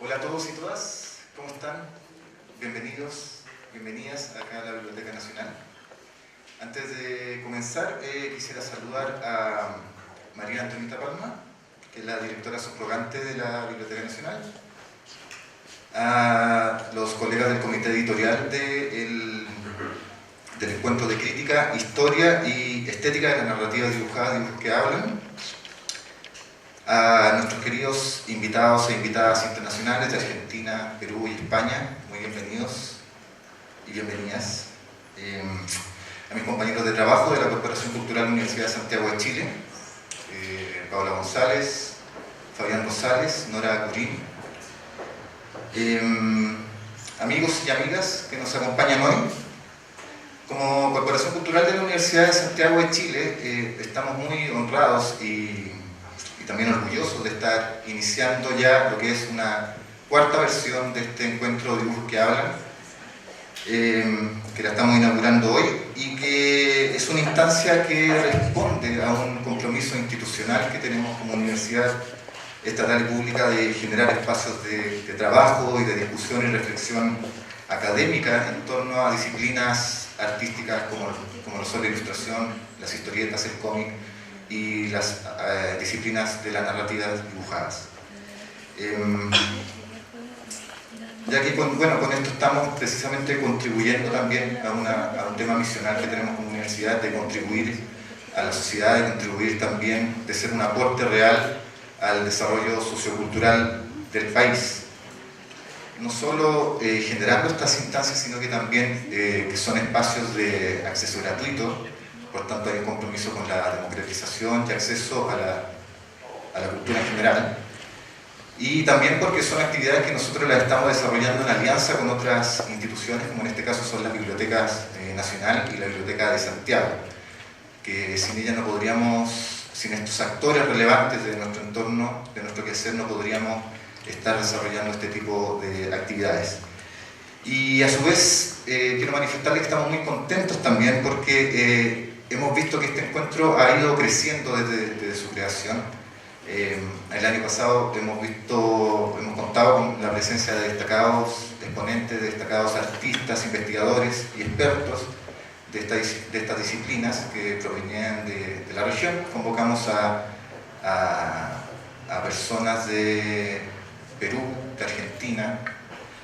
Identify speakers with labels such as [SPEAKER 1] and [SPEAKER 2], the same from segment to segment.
[SPEAKER 1] Hola a todos y todas, ¿cómo están? Bienvenidos, bienvenidas acá a la Biblioteca Nacional. Antes de comenzar, quisiera saludar a María Antonita Palma, que es la directora subrogante de la Biblioteca Nacional, a los colegas del comité editorial del encuentro de crítica, historia y estética de la narrativa dibujada, dibujos que hablan, a nuestros queridos invitados e invitadas internacionales de Argentina, Perú y España, muy bienvenidos y bienvenidas. A mis compañeros de trabajo de la Corporación Cultural Universidad de Santiago de Chile, Paola González, Fabián Rosales, Nora Curín, amigos y amigas que nos acompañan hoy. Como Corporación Cultural de la Universidad de Santiago de Chile, estamos muy honrados y también orgullosos de estar iniciando ya lo que es una cuarta versión de este encuentro de dibujos que hablan, que la estamos inaugurando hoy y que es una instancia que responde a un compromiso institucional que tenemos como Universidad Estatal y Pública de generar espacios de trabajo y de discusión y reflexión académica en torno a disciplinas artísticas como lo son la ilustración, las historietas, el cómic y las disciplinas de la narrativa dibujadas. Ya que con esto estamos precisamente contribuyendo también a un tema misional que tenemos como universidad, de contribuir a la sociedad, de contribuir también, de ser un aporte real al desarrollo sociocultural del país. No solo generando estas instancias, sino que también que son espacios de acceso gratuito. Por tanto, hay un compromiso con la democratización y acceso a la cultura en general. Y también porque son actividades que nosotros las estamos desarrollando en alianza con otras instituciones, como en este caso son las Bibliotecas Nacional y la Biblioteca de Santiago, que sin ellas no podríamos, sin estos actores relevantes de nuestro entorno, de nuestro quehacer, no podríamos estar desarrollando este tipo de actividades. Y a su vez, quiero manifestarles que estamos muy contentos también porque hemos visto que este encuentro ha ido creciendo desde su creación. El año pasado hemos contado con la presencia de destacados exponentes, de destacados artistas, investigadores y expertos de estas disciplinas que provenían de la región. Convocamos a personas de Perú, de Argentina.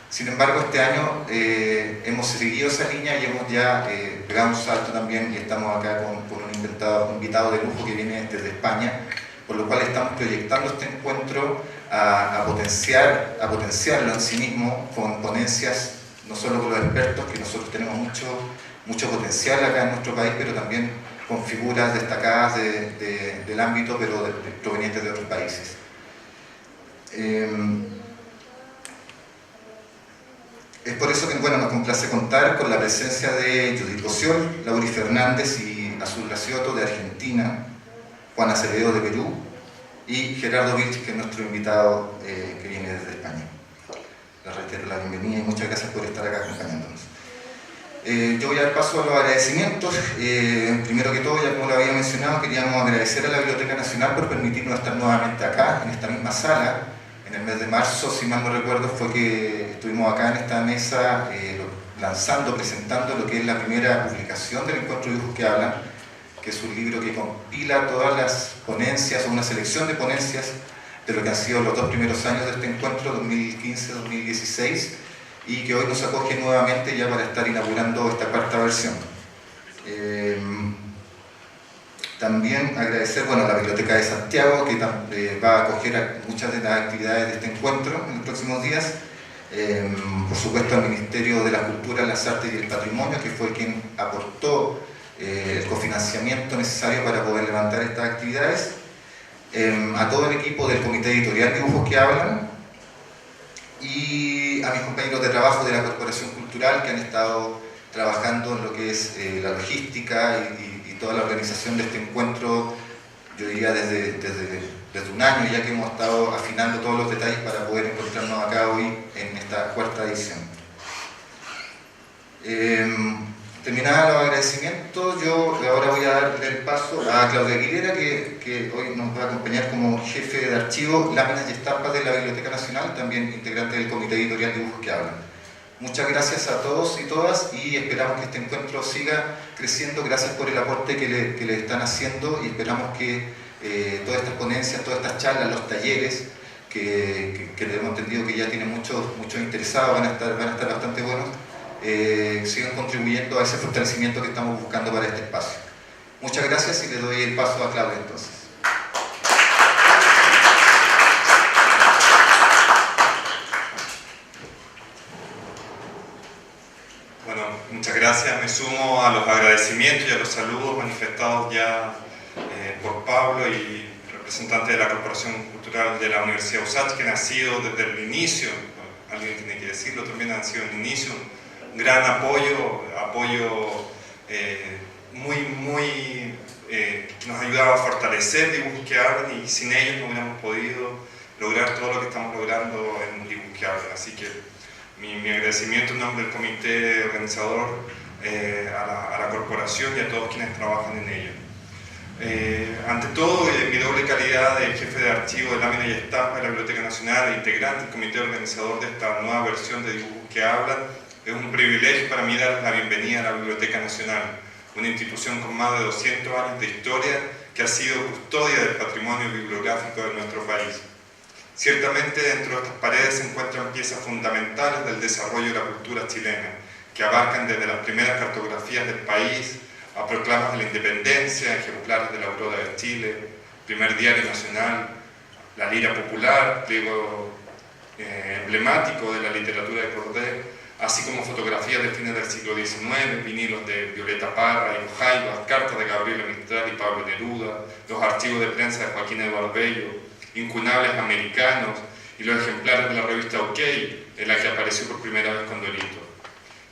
[SPEAKER 1] Sin embargo, este año hemos seguido esa línea y hemos ya pegado un salto también y estamos acá con un invitado de lujo que viene desde España, por lo cual estamos proyectando este encuentro a potenciarlo en sí mismo con ponencias, no solo con los expertos, que nosotros tenemos mucho potencial acá en nuestro país, pero también con figuras destacadas del ámbito, pero provenientes de otros países. Es por eso que nos complace contar con la presencia de Judith Bossiol, Lauri Fernández y Azul Gracioto de Argentina, Juan Acevedo de Perú y Gerardo Vilches, que es nuestro invitado que viene desde España. Les reitero la bienvenida y muchas gracias por estar acá acompañándonos. Yo voy a dar paso a los agradecimientos. Primero que todo, ya como lo había mencionado, queríamos agradecer a la Biblioteca Nacional por permitirnos estar nuevamente acá, en esta misma sala. En el mes de marzo, si mal no recuerdo, fue que estuvimos acá en esta mesa presentando lo que es la primera publicación del Encuentro de Dibujos que Hablan, que es un libro que compila todas las ponencias o una selección de ponencias de lo que han sido los dos primeros años de este encuentro, 2015-2016, y que hoy nos acoge nuevamente ya para estar inaugurando esta cuarta versión. También agradecer a la Biblioteca de Santiago, que va a acoger muchas de las actividades de este encuentro en los próximos días. Por supuesto al Ministerio de la Cultura, las Artes y el Patrimonio, que fue quien aportó el cofinanciamiento necesario para poder levantar estas actividades. A todo el equipo del Comité Editorial Dibujos que Hablan y a mis compañeros de trabajo de la Corporación Cultural, que han estado trabajando en lo que es la logística y toda la organización de este encuentro, yo diría desde un año, ya que hemos estado afinando todos los detalles para poder encontrarnos acá hoy en esta cuarta edición. Terminados los agradecimientos, yo ahora voy a darle el paso a Claudia Aguilera, que hoy nos va a acompañar como jefe de archivo, láminas y estampas de la Biblioteca Nacional, también integrante del Comité Editorial Dibujos que Hablan. Muchas gracias a todos y todas y esperamos que este encuentro siga creciendo. Gracias por el aporte que le están haciendo y esperamos que todas estas ponencias, todas estas charlas, los talleres, que hemos entendido que ya tienen muchos interesados, van a estar bastante buenos, sigan contribuyendo a ese fortalecimiento que estamos buscando para este espacio. Muchas gracias y le doy el paso a Claudia entonces.
[SPEAKER 2] Bueno, muchas gracias. Me sumo a los agradecimientos y a los saludos manifestados ya por Pablo y representante de la Corporación Cultural de la Universidad USACH, que han sido desde el inicio, alguien tiene que decirlo, también han sido en el inicio un gran apoyo que nos ha ayudado a fortalecer Dibujos que Hablan, y sin ellos no hubiéramos podido lograr todo lo que estamos logrando en Dibujos que Hablan. Así que mi agradecimiento en nombre del comité organizador a la corporación y a todos quienes trabajan en ello. Ante todo, en mi doble calidad de jefe de archivo de lámina y estampa de la Biblioteca Nacional e integrante del comité organizador de esta nueva versión de Dibujos que Hablan, es un privilegio para mí dar la bienvenida a la Biblioteca Nacional, una institución con más de 200 años de historia que ha sido custodia del patrimonio bibliográfico de nuestro país. Ciertamente dentro de estas paredes se encuentran piezas fundamentales del desarrollo de la cultura chilena, que abarcan desde las primeras cartografías del país a proclamas de la independencia, ejemplares de la Aurora de Chile, primer diario nacional, la Lira Popular, pliego emblemático de la literatura de Cordel, así como fotografías de fines del siglo XIX, vinilos de Violeta Parra y Jaivas, cartas de Gabriela Mistral y Pablo Neruda, los archivos de prensa de Joaquín Eduardo Bello, incunables americanos y los ejemplares de la revista OK, en la que apareció por primera vez Condorito.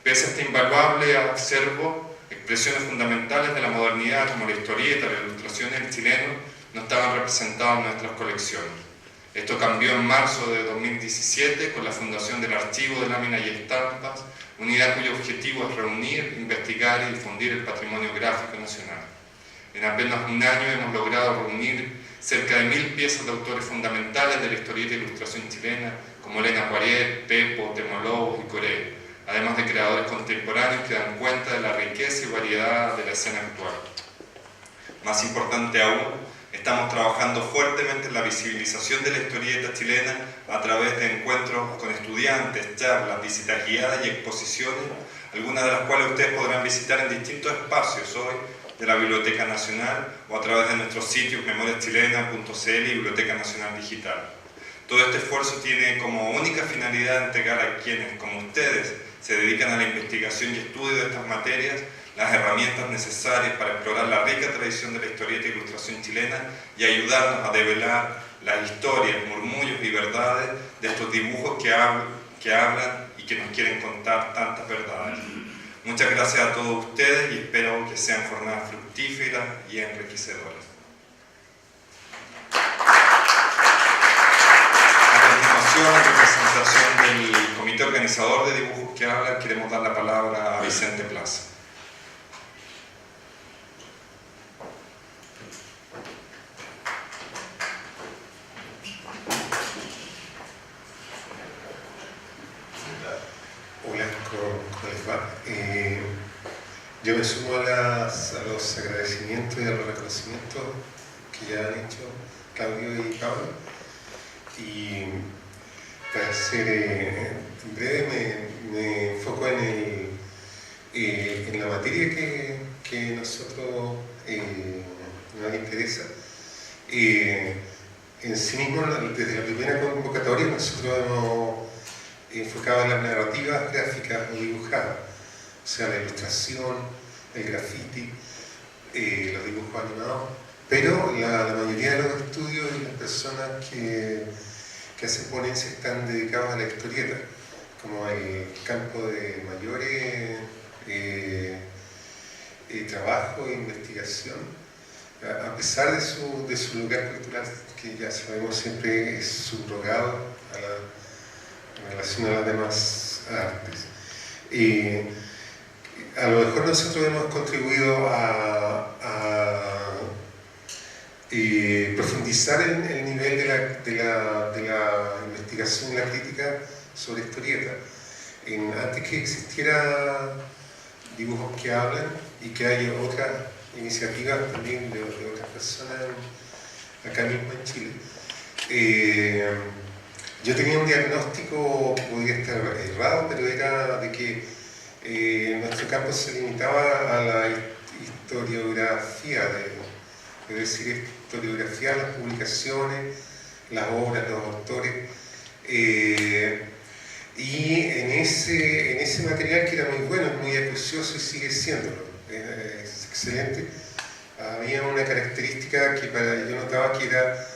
[SPEAKER 2] Pese a este invaluable acervo, expresiones fundamentales de la modernidad como la historieta, la ilustración y el chileno no estaban representadas en nuestras colecciones. Esto cambió en marzo de 2017 con la fundación del Archivo de Láminas y Estampas, unidad cuyo objetivo es reunir, investigar y difundir el patrimonio gráfico nacional. En apenas un año hemos logrado reunir cerca de 1000 piezas de autores fundamentales de la historieta e ilustración chilena, como Elena Poirier, Pepo, Temolobos y Coré, además de creadores contemporáneos que dan cuenta de la riqueza y variedad de la escena actual. Más importante aún, estamos trabajando fuertemente en la visibilización de la historieta chilena a través de encuentros con estudiantes, charlas, visitas guiadas y exposiciones, algunas de las cuales ustedes podrán visitar en distintos espacios hoy de la Biblioteca Nacional o a través de nuestros sitios memoriachilena.cl y Biblioteca Nacional Digital. Todo este esfuerzo tiene como única finalidad entregar a quienes, como ustedes, se dedican a la investigación y estudio de estas materias las herramientas necesarias para explorar la rica tradición de la historieta e ilustración chilena y ayudarnos a develar las historias, murmullos y verdades de estos dibujos que hablan y que nos quieren contar tantas verdades. Muchas gracias a todos ustedes y espero que sean jornadas fructíferas y enriquecedoras. A continuación, en representación del comité organizador de Dibujos que Hablan, queremos dar la palabra a Vicente Plaza.
[SPEAKER 3] Hola, ¿cómo les va? Yo me sumo a los agradecimientos y a los reconocimientos que ya han hecho Claudio y Pablo. Y para ser breve, me enfoco en la materia que nosotros nos interesa. En sí mismo, desde la primera convocatoria, nosotros hemos enfocado en las narrativas gráficas o dibujadas, o sea, la ilustración, el graffiti, los dibujos animados, pero la mayoría de los estudios y las personas que hacen ponencias están dedicados a la historieta, como el campo de mayores trabajo e investigación, a pesar de su lugar cultural, que ya sabemos siempre es subrogado en relación a las demás artes. a lo mejor nosotros hemos contribuido a profundizar en el nivel de la investigación y la crítica sobre historieta. Antes que existiera Dibujos que Hablan y que haya otras iniciativas también de otras personas acá mismo en Chile, yo tenía un diagnóstico que podía estar errado, pero era de que nuestro campo se limitaba a la historiografía, es decir, historiografía, las publicaciones, las obras, los autores, y en ese material, que era muy bueno, muy acucioso y sigue siéndolo, es excelente, había una característica que yo notaba que era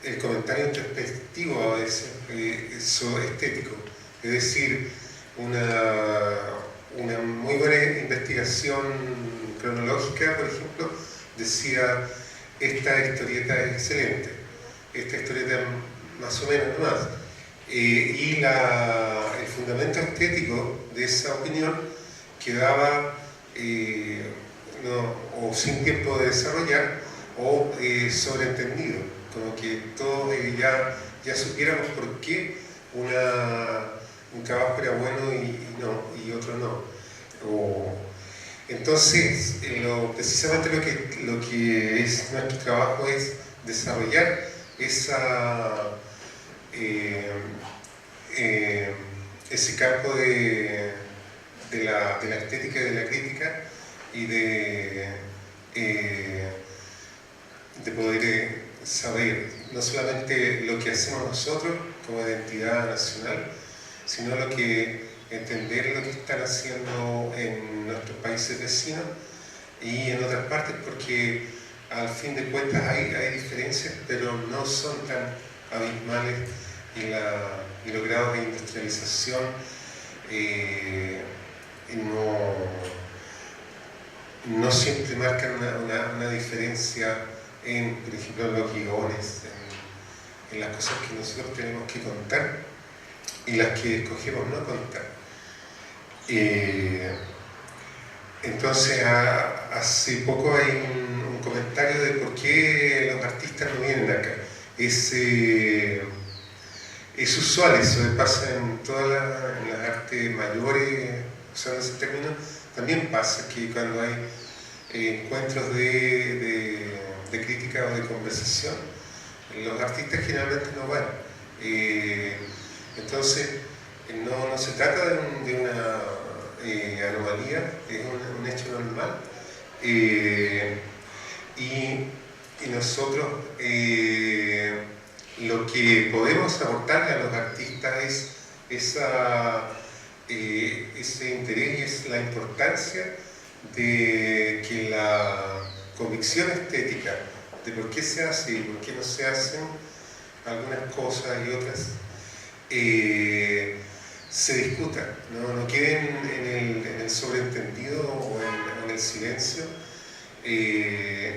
[SPEAKER 3] el comentario introspectivo, a veces, estético, es decir, una muy buena investigación cronológica, por ejemplo, decía: esta historieta es excelente, esta historieta más o menos más. Y el fundamento estético de esa opinión quedaba o sin tiempo de desarrollar o sobreentendido, como que todos ya supiéramos por qué un trabajo era bueno y otro no. Entonces, precisamente lo que es nuestro trabajo es desarrollar ese campo de la estética y de la crítica, y de poder saber no solamente lo que hacemos nosotros como identidad nacional, sino entender lo que están haciendo en nuestros países vecinos y en otras partes, porque al fin de cuentas hay diferencias, pero no son tan abismales, y los grados de industrialización no siempre marcan una diferencia por ejemplo, en los guiones, en las cosas que nosotros tenemos que contar y las que escogemos no contar. Entonces, hace poco hay un comentario de por qué los artistas no vienen acá. Es usual, eso pasa en todas las artes mayores, usando ese término. También pasa que cuando hay encuentros de crítica o de conversación, los artistas generalmente no van. Entonces, no se trata de una anomalía, es un hecho normal. Y nosotros lo que podemos aportarle a los artistas es ese interés y es la importancia de que la convicción estética de por qué se hace y por qué no se hacen algunas cosas y otras se discutan, no queden en el sobreentendido o en el silencio, y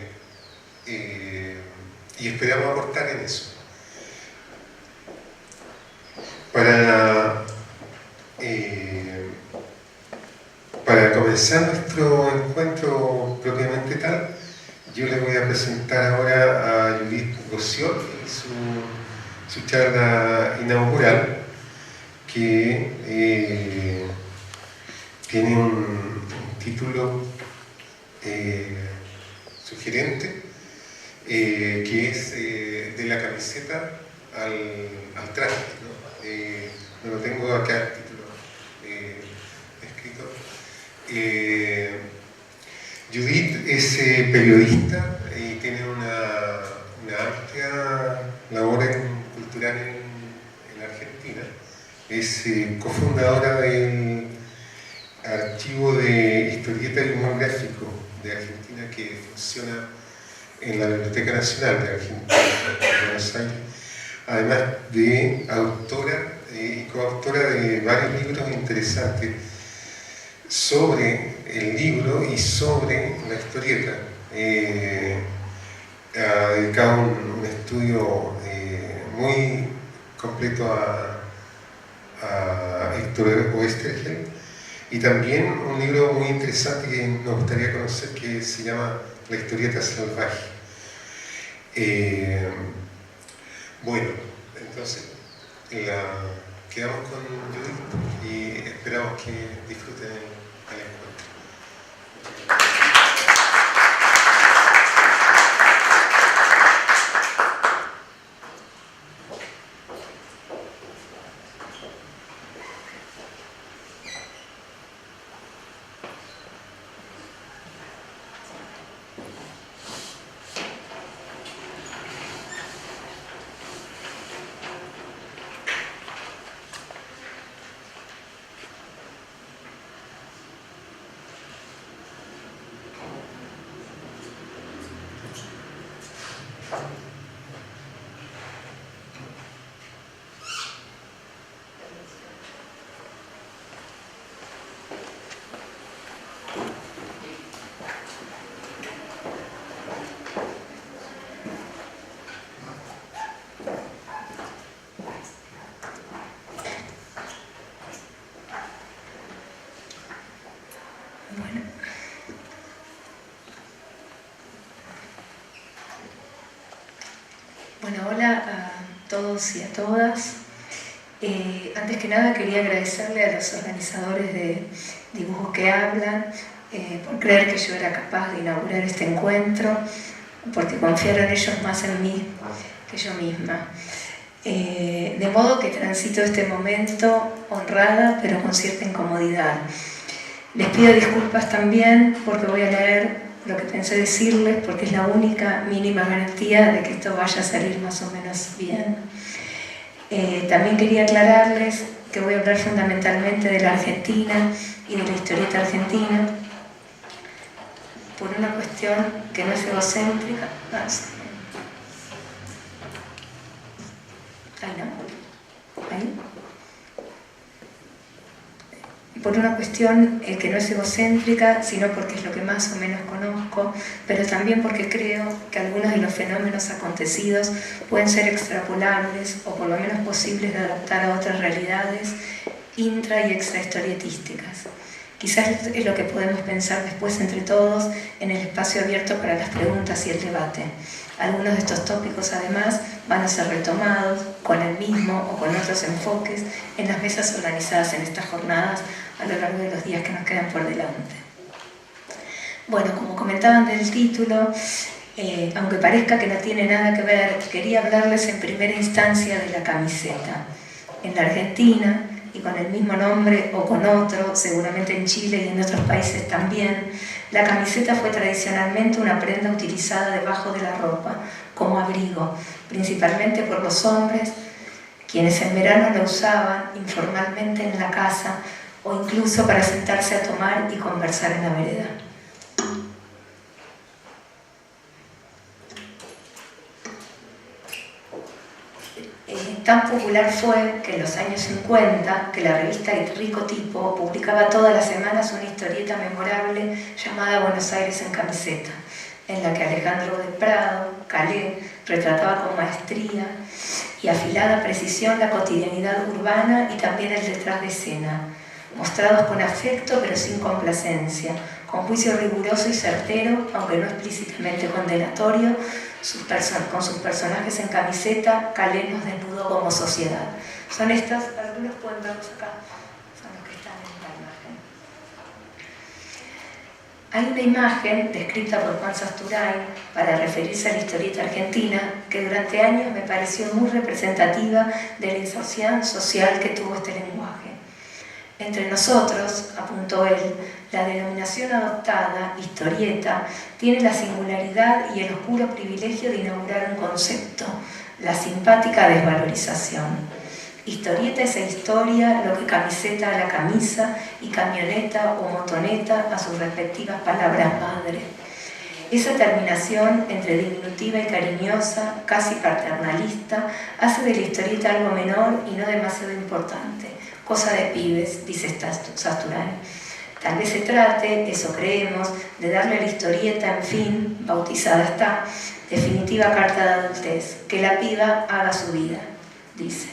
[SPEAKER 3] esperamos aportar en eso. Para comenzar nuestro encuentro propiamente tal, yo les voy a presentar ahora a Judith Gossiot en su charla inaugural, que tiene un título sugerente, que es de la camiseta al traje, ¿no? No lo tengo acá el título escrito. Judith es periodista y tiene una amplia labor cultural en Argentina. Es cofundadora del Archivo de Historieta y Humor Gráfico de Argentina, que funciona en la Biblioteca Nacional de Argentina, en Buenos Aires, además de autora y coautora de varios libros interesantes sobre el libro y sobre la historieta. Ha dedicado un estudio muy completo a Víctor Oesterheld, y también un libro muy interesante que nos gustaría conocer que se llama La historieta salvaje. Bueno, entonces quedamos con Judith y esperamos que disfruten el encuentro.
[SPEAKER 4] Bueno, hola a todos y a todas. Antes que nada quería agradecerle a los organizadores de Dibujos que Hablan por creer que yo era capaz de inaugurar este encuentro, porque confiaron ellos más en mí que yo misma. De modo que transito este momento honrada pero con cierta incomodidad. Les pido disculpas también porque voy a leer lo que pensé decirles, porque es la única mínima garantía de que esto vaya a salir más o menos bien. También quería aclararles que voy a hablar fundamentalmente de la Argentina y de la historieta argentina por una cuestión que no es egocéntrica. Por una cuestión que no es egocéntrica, sino porque es lo que más o menos conozco, pero también porque creo que algunos de los fenómenos acontecidos pueden ser extrapolables o por lo menos posibles de adaptar a otras realidades intra y extrahistorietísticas. Quizás es lo que podemos pensar después entre todos en el espacio abierto para las preguntas y el debate. Algunos de estos tópicos, además, van a ser retomados con el mismo o con otros enfoques en las mesas organizadas en estas jornadas a lo largo de los días que nos quedan por delante. Bueno, como comentaban del título, aunque parezca que no tiene nada que ver, quería hablarles en primera instancia de la camiseta. En la Argentina, y con el mismo nombre o con otro, seguramente en Chile y en otros países también, la camiseta fue tradicionalmente una prenda utilizada debajo de la ropa, como abrigo, principalmente por los hombres, quienes en verano la usaban informalmente en la casa o incluso para sentarse a tomar y conversar en la vereda. Tan popular fue que en los años 50, que la revista Rico Tipo publicaba todas las semanas una historieta memorable llamada Buenos Aires en camiseta, en la que Alejandro de Prado, Calé, retrataba con maestría y afilada precisión la cotidianidad urbana y también el detrás de escena, mostrados con afecto pero sin complacencia, con juicio riguroso y certero, aunque no explícitamente condenatorio, con sus personajes en camiseta. Calé nos desnudó como sociedad. Son estas, algunos pueden verlos acá, son los que están en la imagen. Hay una imagen descrita por Juan Sasturain para referirse a la historieta argentina que durante años me pareció muy representativa de la inserción social que tuvo este lenguaje. Entre nosotros, apuntó él, la denominación adoptada, historieta, tiene la singularidad y el oscuro privilegio de inaugurar un concepto, la simpática desvalorización. Historieta es historia, lo que camiseta a la camisa y camioneta o motoneta a sus respectivas palabras madre. Esa terminación entre diminutiva y cariñosa, casi paternalista, hace de la historieta algo menor y no demasiado importante. Cosa de pibes, dice Sasturain. Tal vez se trate, eso creemos, de darle a la historieta, en fin, bautizada está, definitiva carta de adultez, que la piba haga su vida, dice.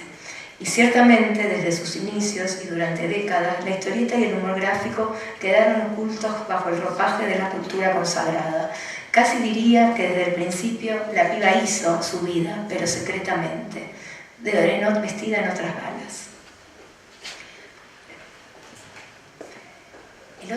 [SPEAKER 4] Y ciertamente, desde sus inicios y durante décadas, la historieta y el humor gráfico quedaron ocultos bajo el ropaje de la cultura consagrada. Casi diría que desde el principio la piba hizo su vida, pero secretamente, vestida en otras galas. El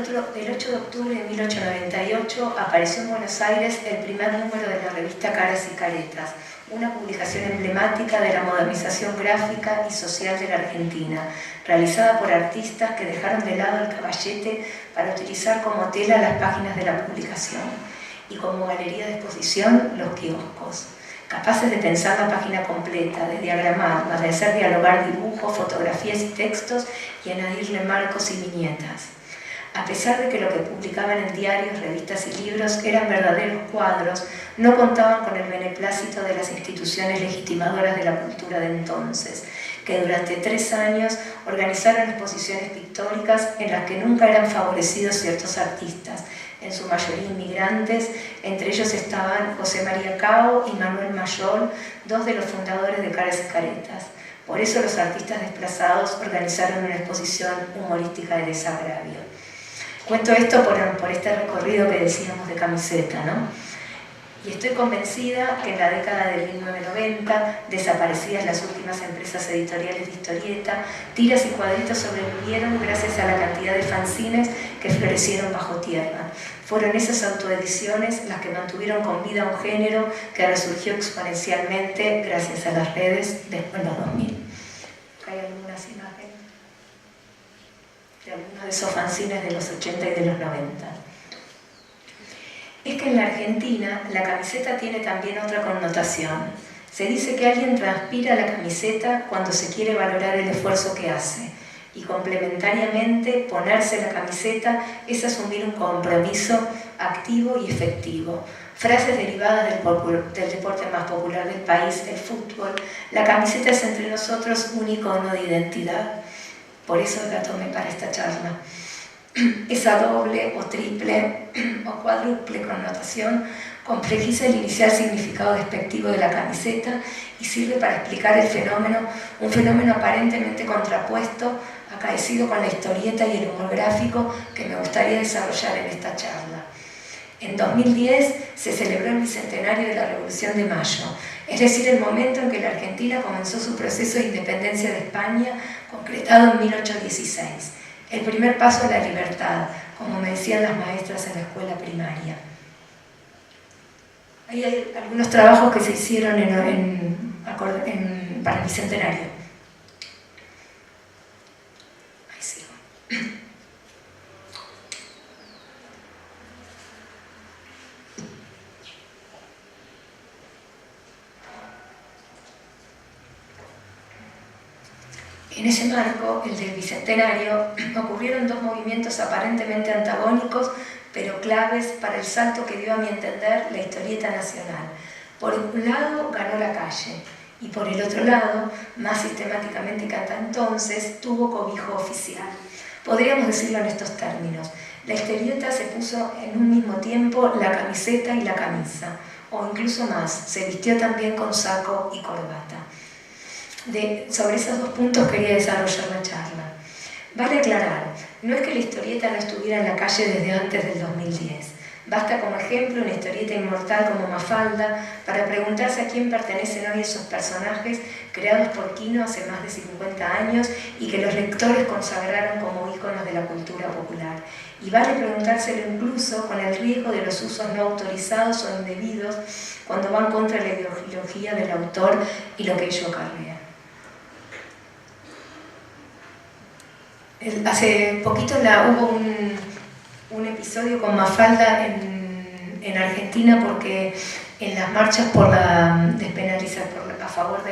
[SPEAKER 4] 8 de octubre de 1898 apareció en Buenos Aires el primer número de la revista Caras y Caretas, una publicación emblemática de la modernización gráfica y social de la Argentina, realizada por artistas que dejaron de lado el caballete para utilizar como tela las páginas de la publicación y como galería de exposición los kioscos, capaces de pensar la página completa, de diagramar, de hacer dialogar dibujos, fotografías y textos y añadirle marcos y viñetas. A pesar de que lo que publicaban en diarios, revistas y libros eran verdaderos cuadros, no contaban con el beneplácito de las instituciones legitimadoras de la cultura de entonces, que durante 3 años organizaron exposiciones pictóricas en las que nunca eran favorecidos ciertos artistas, en su mayoría inmigrantes. Entre ellos estaban José María Cao y Manuel Mayol, 2 de los fundadores de Caras y Caretas. Por eso los artistas desplazados organizaron una exposición humorística de desagravio. Cuento esto por este recorrido que decíamos de camiseta, ¿no? Y estoy convencida que en la década de 1990, desaparecidas las últimas empresas editoriales de historieta, tiras y cuadritos sobrevivieron gracias a la cantidad de fanzines que florecieron bajo tierra. Fueron esas autoediciones las que mantuvieron con vida un género que resurgió exponencialmente gracias a las redes después de los 2000. ¿Hay algunas imágenes de algunos de esos fanzines de los 80 y de los 90? Es que en la Argentina la camiseta tiene también otra connotación. Se dice que alguien transpira la camiseta cuando se quiere valorar el esfuerzo que hace, y complementariamente ponerse la camiseta es asumir un compromiso activo y efectivo. Frases derivadas del deporte más popular del país, el fútbol. La camiseta es entre nosotros un icono de identidad. Por eso la tomé para esta charla. Esa doble o triple o cuádruple connotación complejiza el inicial significado despectivo de la camiseta y sirve para explicar el fenómeno, un fenómeno aparentemente contrapuesto, acaecido con la historieta y el humor gráfico que me gustaría desarrollar en esta charla. En 2010 se celebró el bicentenario de la Revolución de Mayo, es decir, el momento en que la Argentina comenzó su proceso de independencia de España, concretado en 1816. El primer paso a la libertad, como me decían las maestras en la escuela primaria. Ahí hay algunos trabajos que se hicieron para el bicentenario. Ahí sigo. En ese marco, el del bicentenario, ocurrieron 2 movimientos aparentemente antagónicos, pero claves para el salto que dio, a mi entender, la historieta nacional. Por un lado, ganó la calle, y por el otro lado, más sistemáticamente que hasta entonces, tuvo cobijo oficial. Podríamos decirlo en estos términos: la historieta se puso en un mismo tiempo la camiseta y la camisa, o incluso más, se vistió también con saco y corbata. Sobre esos 2 puntos quería desarrollar la charla. Vale aclarar, no es que la historieta no estuviera en la calle desde antes del 2010. Basta como ejemplo una historieta inmortal como Mafalda para preguntarse a quién pertenecen hoy esos personajes creados por Quino hace más de 50 años y que los lectores consagraron como íconos de la cultura popular. Y vale preguntárselo incluso con el riesgo de los usos no autorizados o indebidos cuando van contra la ideología del autor y lo que ello acarrea. Hace poquito hubo un episodio con Mafalda en Argentina, porque en las marchas por la despenalización, a favor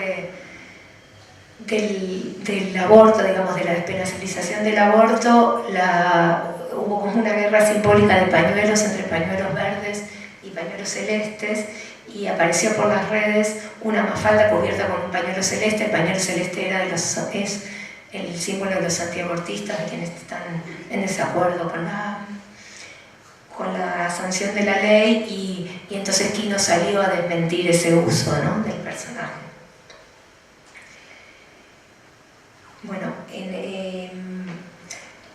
[SPEAKER 4] del aborto, digamos, de la despenalización del aborto, hubo como una guerra simbólica de pañuelos entre pañuelos verdes y pañuelos celestes, y apareció por las redes una Mafalda cubierta con un pañuelo celeste. El pañuelo celeste es el símbolo de los antiabortistas, de quienes están en desacuerdo con la sanción de la ley, y entonces Quino salió a desmentir ese uso, ¿no?, del personaje. Bueno,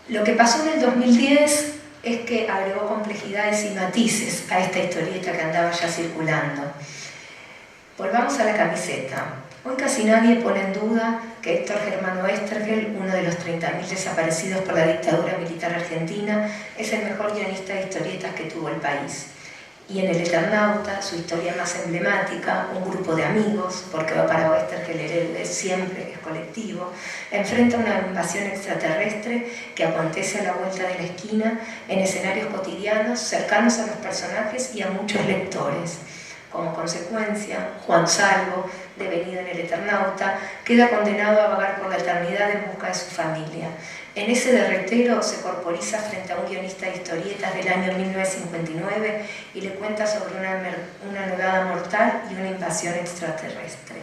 [SPEAKER 4] lo que pasó en el 2010 es que agregó complejidades y matices a esta historieta que andaba ya circulando. Volvamos a la camiseta. Hoy casi nadie pone en duda que Héctor Germano Oesterhel, uno de los 30.000 desaparecidos por la dictadura militar argentina, es el mejor guionista de historietas que tuvo el país. Y en El Eternauta, su historia más emblemática, un grupo de amigos, porque para Oesterhel el héroe siempre es colectivo, enfrenta una invasión extraterrestre que acontece a la vuelta de la esquina en escenarios cotidianos cercanos a los personajes y a muchos lectores. Como consecuencia, Juan Salvo, devenido en El Eternauta, queda condenado a vagar por la eternidad en busca de su familia. En ese derretero se corporiza frente a un guionista de historietas del año 1959 y le cuenta sobre una nevada mortal y una invasión extraterrestre.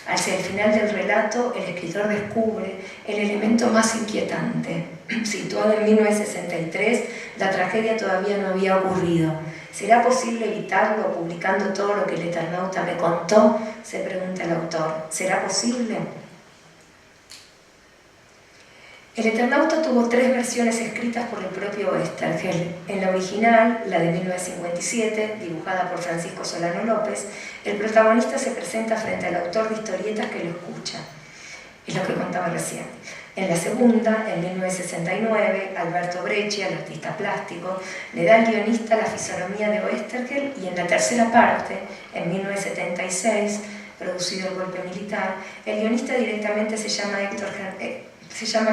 [SPEAKER 4] Hacia el final del relato, el escritor descubre el elemento más inquietante. Situado en 1963, la tragedia todavía no había ocurrido. ¿Será posible evitarlo publicando todo lo que El Eternauta me contó?, se pregunta el autor. ¿Será posible? El Eternauta tuvo 3 versiones escritas por el propio Oesterhel. En la original, la de 1957, dibujada por Francisco Solano López, el protagonista se presenta frente al autor de historietas que lo escucha. Es lo que contaba recién. En la segunda, en 1969, Alberto Breccia, el artista plástico, le da al guionista la fisonomía de Oesterhel, y en la tercera parte, en 1976, producido el golpe militar, el guionista directamente se llama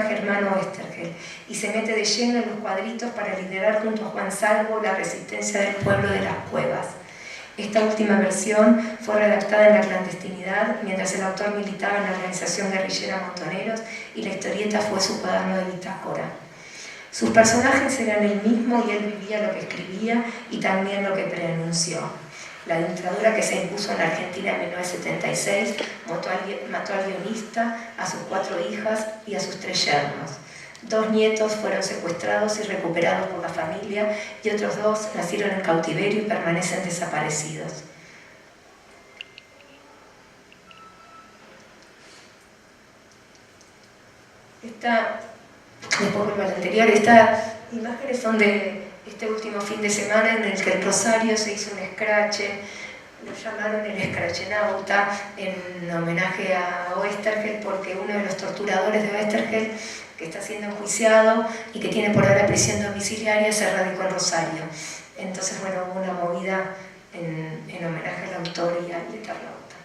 [SPEAKER 4] Germano Oesterhel y se mete de lleno en los cuadritos para liderar junto a Juan Salvo la resistencia del pueblo de las cuevas. Esta última versión fue redactada en la clandestinidad mientras el autor militaba en la organización guerrillera Montoneros y la historieta fue su cuaderno de bitácora. Sus personajes eran el mismo y él vivía lo que escribía y también lo que preanunció. La dictadura que se impuso en la Argentina en 1976 mató al guionista, a sus 4 hijas y a sus 3 yernos. 2 nietos fueron secuestrados y recuperados por la familia y otros 2 nacieron en cautiverio y permanecen desaparecidos. Después vuelvo a la anterior, estas imágenes son de este último fin de semana en el que el Rosario se hizo un escrache, lo llamaron el escrachenauta en homenaje a Oesterhel porque uno de los torturadores de Oesterhel, que está siendo enjuiciado y que tiene por ahora prisión domiciliaria, se radicó en Rosario. Entonces, bueno, hubo una movida en homenaje al autor y al Eternauta.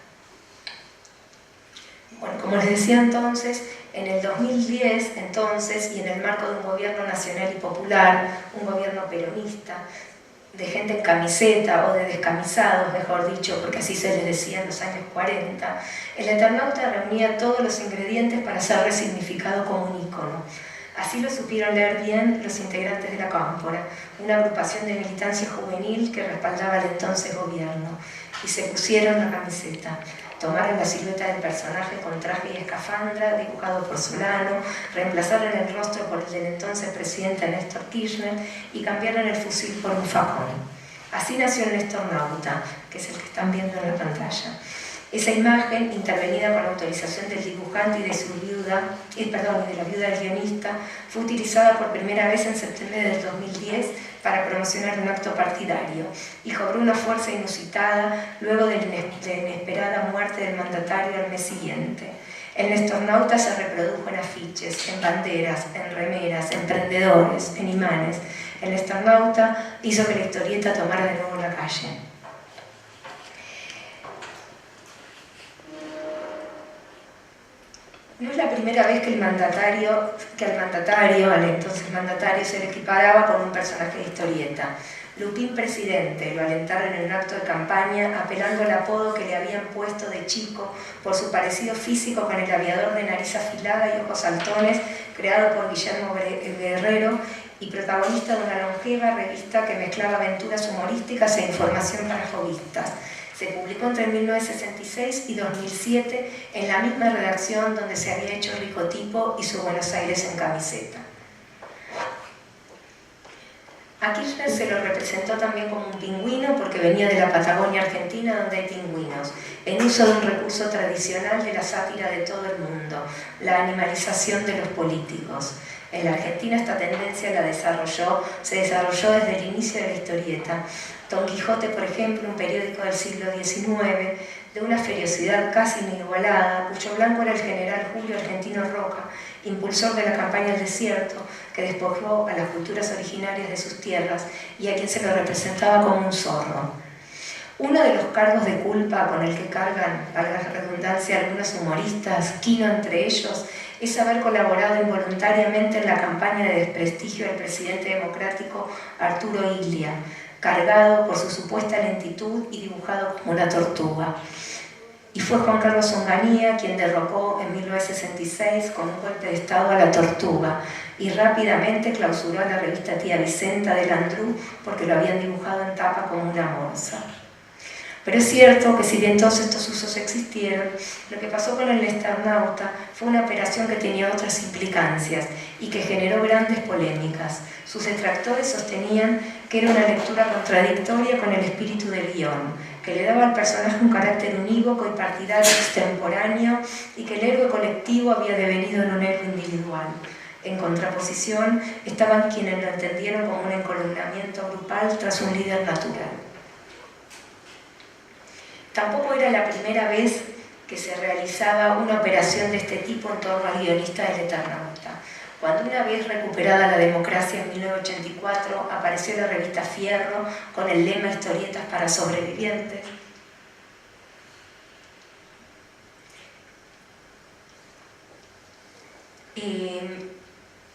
[SPEAKER 4] Bueno, como les decía entonces, en el 2010, entonces, y en el marco de un gobierno nacional y popular, un gobierno peronista, de gente en camiseta o de descamisados, mejor dicho, porque así se les decía en los años 40, el Eternauta reunía todos los ingredientes para ser resignificado como un ícono. Así lo supieron leer bien los integrantes de la Cámpora, una agrupación de militancia juvenil que respaldaba al entonces gobierno, y se pusieron la camiseta. Tomaron la silueta del personaje con traje y escafandra, dibujado por Solano, reemplazaron el rostro por el del entonces presidente Néstor Kirchner y cambiaron el fusil por un facón. Así nació el Eternauta, que es el que están viendo en la pantalla. Esa imagen, intervenida con la autorización del dibujante y de su viuda, y de la viuda del guionista, fue utilizada por primera vez en septiembre del 2010 para promocionar un acto partidario y cobró una fuerza inusitada luego de la inesperada muerte del mandatario al mes siguiente. El Eternauta se reprodujo en afiches, en banderas, en remeras, en prendedores, en imanes. El Eternauta hizo que la historieta tomara de nuevo la calle. No es la primera vez que al entonces mandatario, se le equiparaba con un personaje de historieta. Lupín Presidente lo alentaron en un acto de campaña apelando al apodo que le habían puesto de chico por su parecido físico con el aviador de nariz afilada y ojos saltones creado por Guillermo Guerrero y protagonista de una longeva revista que mezclaba aventuras humorísticas e información para hobbyistas. Se publicó entre 1966 y 2007 en la misma redacción donde se había hecho Ricotipo y su Buenos Aires en camiseta. A Kirchner se lo representó también como un pingüino porque venía de la Patagonia Argentina, donde hay pingüinos, en uso de un recurso tradicional de la sátira de todo el mundo, la animalización de los políticos. En la Argentina esta tendencia se desarrolló desde el inicio de la historieta. Don Quijote, por ejemplo, un periódico del siglo XIX, de una feriosidad casi inigualada, cuyo blanco era el general Julio Argentino Roca, impulsor de la campaña del desierto, que despojó a las culturas originarias de sus tierras y a quien se lo representaba como un zorro. Uno de los cargos de culpa con el que cargan, valga la redundancia, algunos humoristas, Quino entre ellos, es haber colaborado involuntariamente en la campaña de desprestigio del presidente democrático Arturo Illia, cargado por su supuesta lentitud y dibujado como una tortuga. Y fue Juan Carlos Onganía quien derrocó en 1966 con un golpe de estado a la tortuga y rápidamente clausuró a la revista Tía Vicenta de Landru porque lo habían dibujado en tapa como una morsa. Pero es cierto que si bien todos estos usos existieron, lo que pasó con el Esternauta fue una operación que tenía otras implicancias y que generó grandes polémicas. Sus detractores sostenían que era una lectura contradictoria con el espíritu del guión, que le daba al personaje un carácter unívoco y partidario extemporáneo y que el héroe colectivo había devenido en un héroe individual. En contraposición estaban quienes lo entendieron como un encolumnamiento grupal tras un líder natural. Tampoco era la primera vez que se realizaba una operación de este tipo en torno al guionista del Eternauta. Cuando una vez recuperada la democracia en 1984 apareció la revista Fierro con el lema Historietas para sobrevivientes,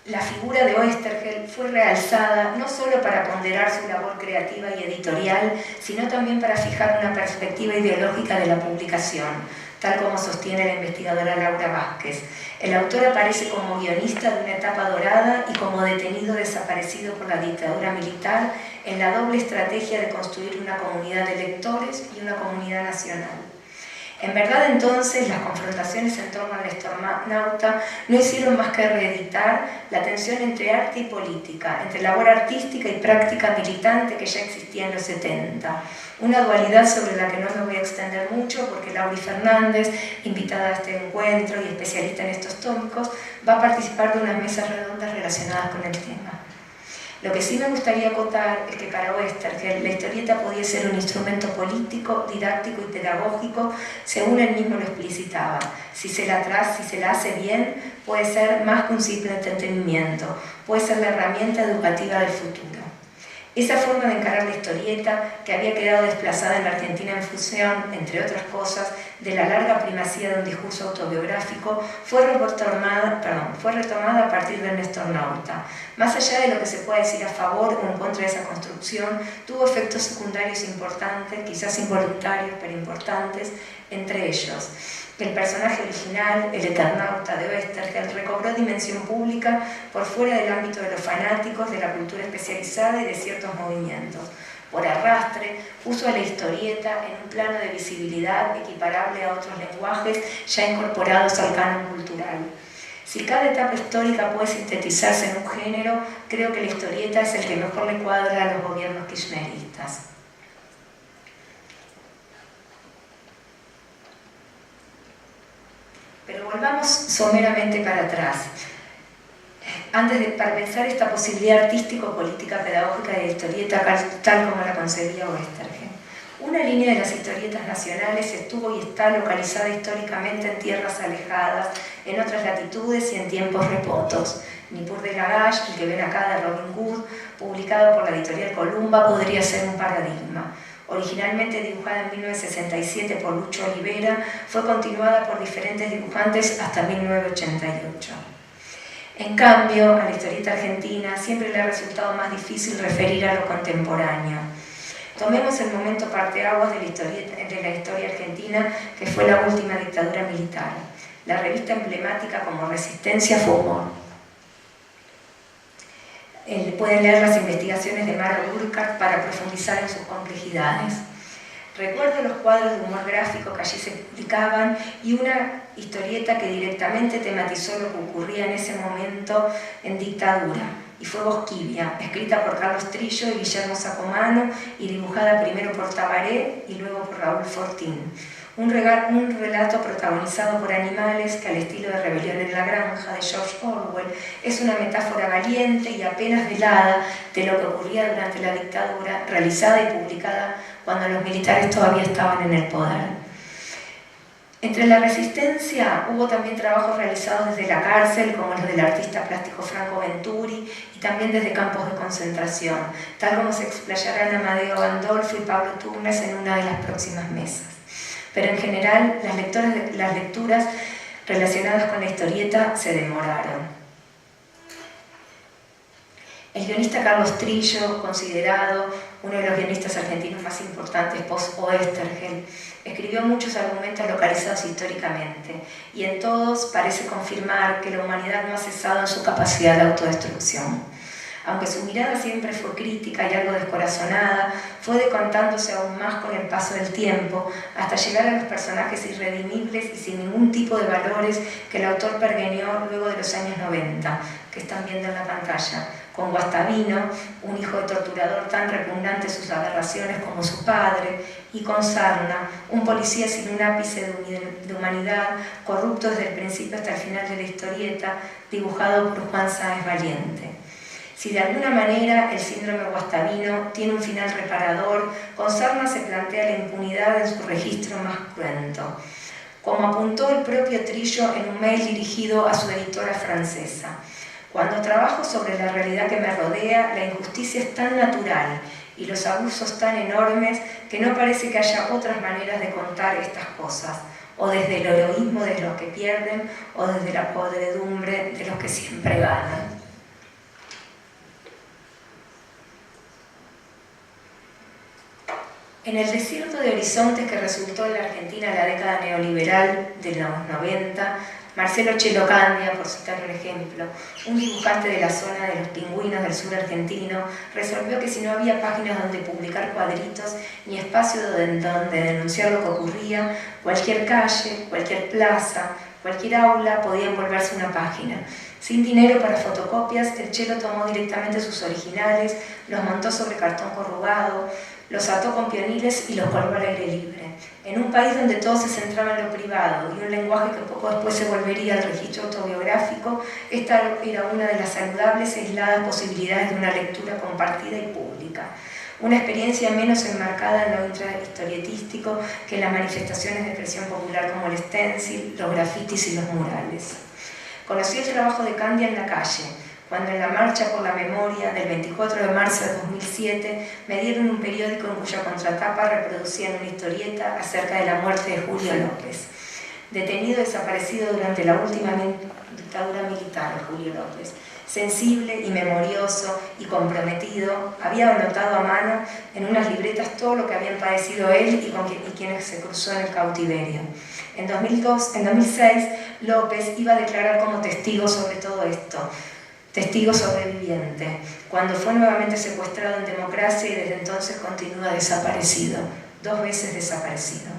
[SPEAKER 4] la figura de Oesterheld fue realzada no solo para ponderar su labor creativa y editorial, sino también para fijar una perspectiva ideológica de la publicación, tal como sostiene la investigadora Laura Vázquez. El autor aparece como guionista de una etapa dorada y como detenido desaparecido por la dictadura militar en la doble estrategia de construir una comunidad de lectores y una comunidad nacional. En verdad, entonces, las confrontaciones en torno al Esternauta no hicieron más que reeditar la tensión entre arte y política, entre labor artística y práctica militante que ya existía en los 70. Una dualidad sobre la que no me voy a extender mucho porque Lauri Fernández, invitada a este encuentro y especialista en estos tópicos, va a participar de unas mesas redondas relacionadas con el tema. Lo que sí me gustaría acotar es que para Oesterheld la historieta podía ser un instrumento político, didáctico y pedagógico, según él mismo lo explicitaba. Si se la hace bien, puede ser más que un simple entretenimiento, puede ser la herramienta educativa del futuro. Esa forma de encarar la historieta, que había quedado desplazada en la Argentina en función, entre otras cosas, de la larga primacía de un discurso autobiográfico, fue retomada a partir del Esternauta. Más allá de lo que se pueda decir a favor o en contra de esa construcción, tuvo efectos secundarios importantes, quizás involuntarios, pero importantes, entre ellos. El personaje original, el Eternauta de Oesterheld, recobró dimensión pública por fuera del ámbito de los fanáticos, de la cultura especializada y de ciertos movimientos. Por arrastre, puso a la historieta en un plano de visibilidad equiparable a otros lenguajes ya incorporados al canon cultural. Si cada etapa histórica puede sintetizarse en un género, creo que la historieta es el que mejor le cuadra a los gobiernos kirchneristas. Pero volvamos someramente para atrás. Para pensar esta posibilidad artístico-política pedagógica de la historieta tal como la concebía Oesterheld. Una línea de las historietas nacionales estuvo y está localizada históricamente en tierras alejadas, en otras latitudes y en tiempos remotos. Nippur de Lagash, el que ven acá de Robin Hood, publicado por la editorial Columba, podría ser un paradigma. Originalmente dibujada en 1967 por Lucho Olivera, fue continuada por diferentes dibujantes hasta 1988. En cambio, a la historieta argentina siempre le ha resultado más difícil referir a lo contemporáneo. Tomemos el momento parteaguas de la historia argentina, que fue la última dictadura militar. La revista emblemática como Resistencia fue Humor. Pueden leer las investigaciones de Mara Burkhardt para profundizar en sus complejidades. Recuerdo los cuadros de humor gráfico que allí se publicaban y una historieta que directamente tematizó lo que ocurría en ese momento en dictadura. y fue Bosquivia, escrita por Carlos Trillo y Guillermo Sacomano y dibujada primero por Tabaré y luego por Raúl Fortín. Un relato protagonizado por animales que, al estilo de Rebelión en la Granja de George Orwell, es una metáfora valiente y apenas velada de lo que ocurría durante la dictadura, realizada y publicada cuando los militares todavía estaban en el poder. Entre la resistencia hubo también trabajos realizados desde la cárcel, como los del artista plástico Franco Venturi, y también desde campos de concentración, tal como se explayarán Amadeo Gandolfo y Pablo Turnes en una de las próximas mesas. Pero en general, las lecturas relacionadas con la historieta se demoraron. El guionista Carlos Trillo, considerado uno de los guionistas argentinos más importantes post-Oesterheld, escribió muchos argumentos localizados históricamente, y en todos parece confirmar que la humanidad no ha cesado en su capacidad de autodestrucción. Aunque su mirada siempre fue crítica y algo descorazonada, fue decantándose aún más con el paso del tiempo, hasta llegar a los personajes irredimibles y sin ningún tipo de valores que el autor pergeñó luego de los años 90, que están viendo en la pantalla, con Guastavino, un hijo de torturador tan repugnante sus aberraciones como su padre, y con Sarna, un policía sin un ápice de humanidad, corrupto desde el principio hasta el final de la historieta, dibujado por Juan Sáenz Valiente. Si de alguna manera el síndrome Guastavino tiene un final reparador, con Sarna se plantea la impunidad en su registro más cruento. Como apuntó el propio Trillo en un mail dirigido a su editora francesa: cuando trabajo sobre la realidad que me rodea, la injusticia es tan natural y los abusos tan enormes que no parece que haya otras maneras de contar estas cosas, o desde el heroísmo de los que pierden, o desde la podredumbre de los que siempre ganan. En el desierto de horizontes que resultó en la Argentina la década neoliberal de los 90, Marcelo Chelo Candia, por citar un ejemplo, un dibujante de la zona de los pingüinos del sur argentino, resolvió que si no había páginas donde publicar cuadritos ni espacio donde denunciar lo que ocurría, cualquier calle, cualquier plaza, cualquier aula podía volverse una página. Sin dinero para fotocopias, el Chelo tomó directamente sus originales, los montó sobre cartón corrugado, los ató con pioniles y los colgó al aire libre. En un país donde todo se centraba en lo privado y un lenguaje que poco después se volvería al registro autobiográfico, esta era una de las saludables e aisladas posibilidades de una lectura compartida y pública. Una experiencia menos enmarcada en lo intrahistorietístico que en las manifestaciones de expresión popular como el stencil, los grafitis y los murales. Conocí el trabajo de Candia en la calle, cuando en la Marcha por la Memoria del 24 de marzo de 2007 me dieron un periódico en cuya contratapa reproducían una historieta acerca de la muerte de Julio López. Detenido y desaparecido durante la última dictadura militar de Julio López, sensible y memorioso y comprometido, había anotado a mano en unas libretas todo lo que habían padecido él y quienes se cruzó en el cautiverio. En 2006, López iba a declarar como testigo sobre todo esto, testigo sobreviviente, cuando fue nuevamente secuestrado en democracia y desde entonces continúa desaparecido, 2 veces desaparecido.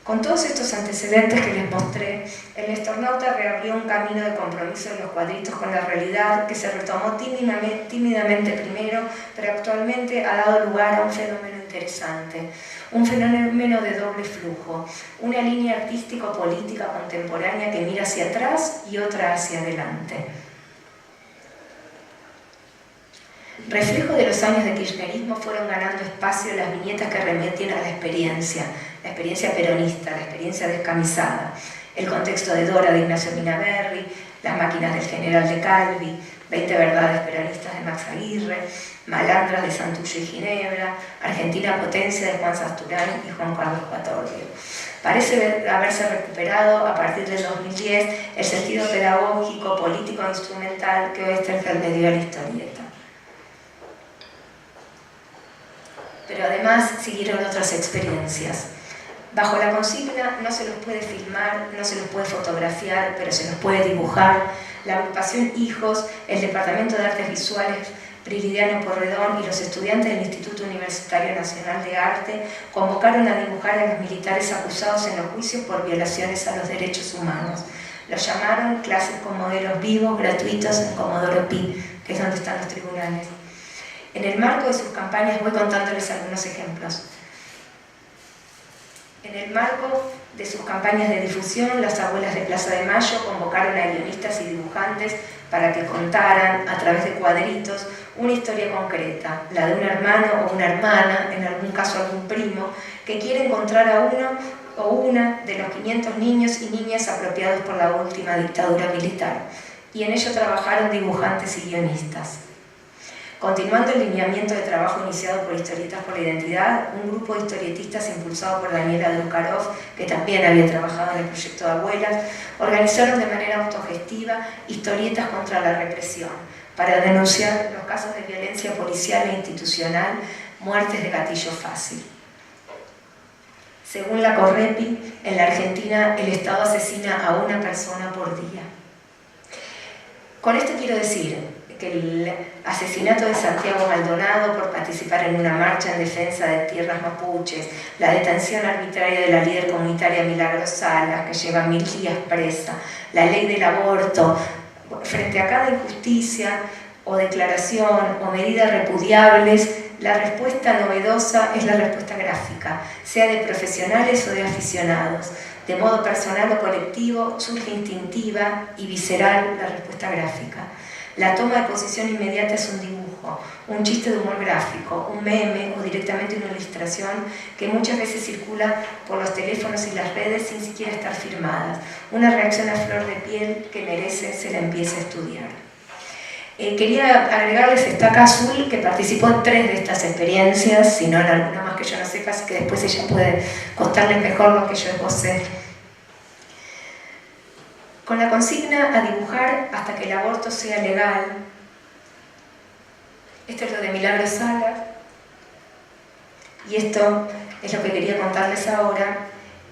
[SPEAKER 4] Con todos estos antecedentes que les mostré, el Nestornauta reabrió un camino de compromiso de los cuadritos con la realidad que se retomó tímidamente primero, pero actualmente ha dado lugar a un fenómeno interesante, un fenómeno de doble flujo, una línea artístico-política contemporánea que mira hacia atrás y otra hacia adelante. Reflejo de los años de kirchnerismo fueron ganando espacio las viñetas que remiten a la experiencia peronista, la experiencia descamisada, el contexto de Dora de Ignacio Minaberri, las máquinas del general de Calvi, 20 verdades peronistas de Max Aguirre, Malandras de Santullo y Ginebra, Argentina Potencia de Juan Sasturán y Juan Carlos Patorio. Parece haberse recuperado a partir del 2010 el sentido pedagógico, político e instrumental que Oesterheld le dio a la historieta. Pero además siguieron otras experiencias. Bajo la consigna no se los puede filmar, no se los puede fotografiar, pero se los puede dibujar, la agrupación Hijos, el Departamento de Artes Visuales Prilidiano Porredón y los estudiantes del Instituto Universitario Nacional de Arte convocaron a dibujar a los militares acusados en los juicios por violaciones a los derechos humanos. Los llamaron clases con modelos vivos, gratuitos en Comodoro Pi, que es donde están los tribunales. En el marco de sus campañas, voy contándoles algunos ejemplos. En el marco de sus campañas de difusión, las abuelas de Plaza de Mayo convocaron a guionistas y dibujantes para que contaran, a través de cuadritos, una historia concreta, la de un hermano o una hermana, en algún caso algún primo, que quiere encontrar a uno o una de los 500 niños y niñas apropiados por la última dictadura militar. Y en ello trabajaron dibujantes y guionistas. Continuando el lineamiento de trabajo iniciado por Historietas por la Identidad, un grupo de historietistas impulsado por Daniela Drukarov, que también había trabajado en el proyecto de Abuelas, organizaron de manera autogestiva historietas contra la represión, para denunciar los casos de violencia policial e institucional, muertes de gatillo fácil. Según la Correpi, en la Argentina el Estado asesina a una persona por día. Con esto quiero decir que el asesinato de Santiago Maldonado por participar en una marcha en defensa de tierras mapuches, la detención arbitraria de la líder comunitaria Milagros Salas, que lleva 1000 días presa, la ley del aborto, frente a cada injusticia o declaración o medida repudiables, la respuesta novedosa es la respuesta gráfica, sea de profesionales o de aficionados. De modo personal o colectivo, surge instintiva y visceral la respuesta gráfica. La toma de posición inmediata es un dibujo, un chiste de humor gráfico, un meme o directamente una ilustración que muchas veces circula por los teléfonos y las redes sin siquiera estar firmadas. Una reacción a flor de piel que merece se la empiece a estudiar. Quería agregarles Estaca Azul, que participó en 3 de estas experiencias, si no en alguna más que yo no sepa, así que después ella puede contarles mejor lo que yo esbocé. Con la consigna a dibujar hasta que el aborto sea legal. Esto es lo de Milagros Salas, y esto es lo que quería contarles ahora.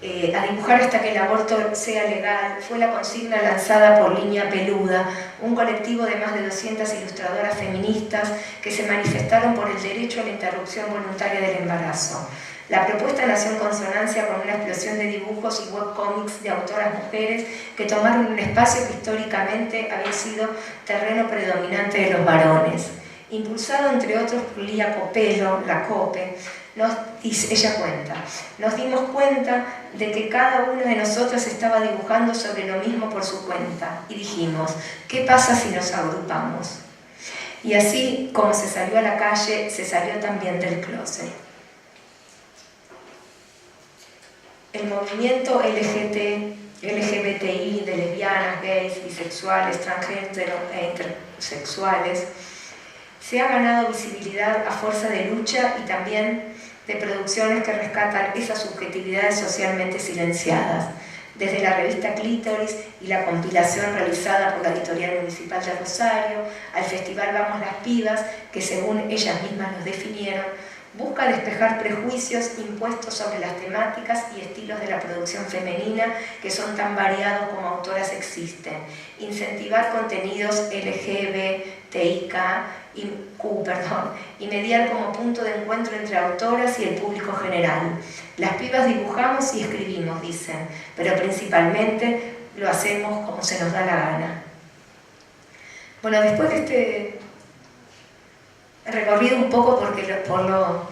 [SPEAKER 4] A dibujar hasta que el aborto sea legal fue la consigna lanzada por Línea Peluda, un colectivo de más de 200 ilustradoras feministas que se manifestaron por el derecho a la interrupción voluntaria del embarazo. La propuesta nació en consonancia con una explosión de dibujos y webcómics de autoras mujeres que tomaron un espacio que históricamente había sido terreno predominante de los varones. Impulsado entre otros por Lía Copelo, la COPE, ella cuenta, nos dimos cuenta de que cada uno de nosotros estaba dibujando sobre lo mismo por su cuenta y dijimos, ¿qué pasa si nos agrupamos? Y así como se salió a la calle, se salió también del closet. El movimiento LGBTI de lesbianas, gays, bisexuales, transgénero e intersexuales se ha ganado visibilidad a fuerza de lucha y también de producciones que rescatan esas subjetividades socialmente silenciadas, desde la revista Clítoris y la compilación realizada por la Editorial Municipal de Rosario, al Festival Vamos las Pibas, que según ellas mismas los definieron, busca despejar prejuicios impuestos sobre las temáticas y estilos de la producción femenina que son tan variados como autoras existen, incentivar contenidos LGBTIQ y mediar como punto de encuentro entre autoras y el público general. Las pibas dibujamos y escribimos, dicen, pero principalmente lo hacemos como se nos da la gana. Bueno, después de este recorrido un poco por lo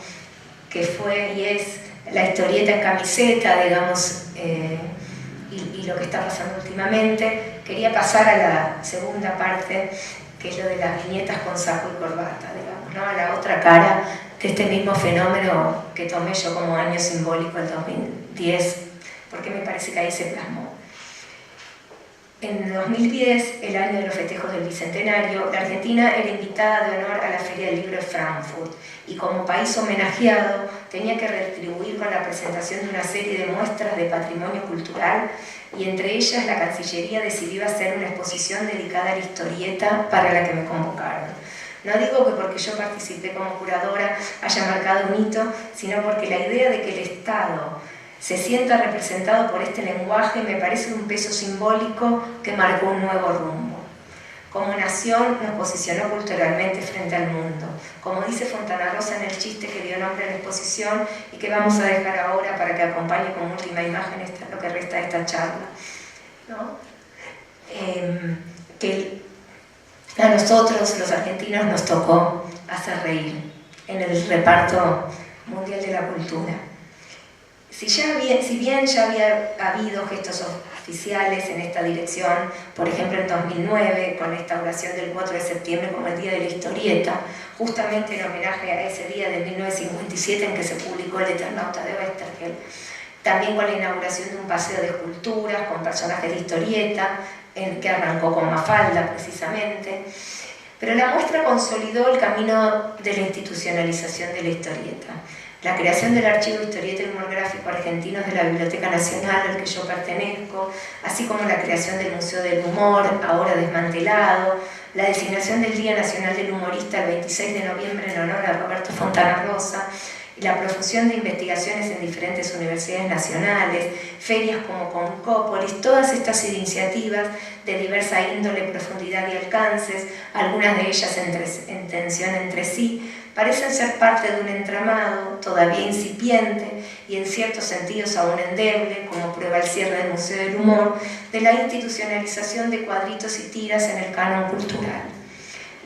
[SPEAKER 4] que fue y es la historieta en camiseta, digamos, y lo que está pasando últimamente, quería pasar a la segunda parte, que es lo de las viñetas con saco y corbata, digamos, ¿no? A la otra cara de este mismo fenómeno que tomé yo como año simbólico el 2010, porque me parece que ahí se plasmó. En 2010, el año de los festejos del Bicentenario, la Argentina era invitada de honor a la Feria del Libro de Frankfurt y como país homenajeado tenía que retribuir con la presentación de una serie de muestras de patrimonio cultural y entre ellas la Cancillería decidió hacer una exposición dedicada a la historieta para la que me convocaron. No digo que porque yo participé como curadora haya marcado un hito, sino porque la idea de que el Estado se sienta representado por este lenguaje me parece de un peso simbólico que marcó un nuevo rumbo. Como nación nos posicionó culturalmente frente al mundo, como dice Fontana Rosa en el chiste que dio nombre a la exposición y que vamos a dejar ahora para que acompañe como última imagen lo que resta de esta charla, ¿no? Que A nosotros, los argentinos, nos tocó hacer reír en el reparto mundial de la cultura. Si bien ya había habido gestos oficiales en esta dirección, por ejemplo en 2009, con la instauración del 4 de septiembre como el Día de la Historieta, justamente en homenaje a ese día de 1957 en que se publicó El Eternauta de Oesterheld, también con la inauguración de un paseo de esculturas con personajes de historieta, que arrancó con Mafalda precisamente, pero la muestra consolidó el camino de la institucionalización de la historieta. La creación del Archivo de Historieta y Humor Gráfico Argentinos de la Biblioteca Nacional, al que yo pertenezco, así como la creación del Museo del Humor, ahora desmantelado, la designación del Día Nacional del Humorista el 26 de noviembre en honor a Roberto Fontana Rosa, y la profusión de investigaciones en diferentes universidades nacionales, ferias como Concópolis, todas estas iniciativas de diversa índole, profundidad y alcances, algunas de ellas en tensión entre sí, parecen ser parte de un entramado todavía incipiente y en ciertos sentidos aún endeble, como prueba el cierre del Museo del Humor, de la institucionalización de cuadritos y tiras en el canon cultural.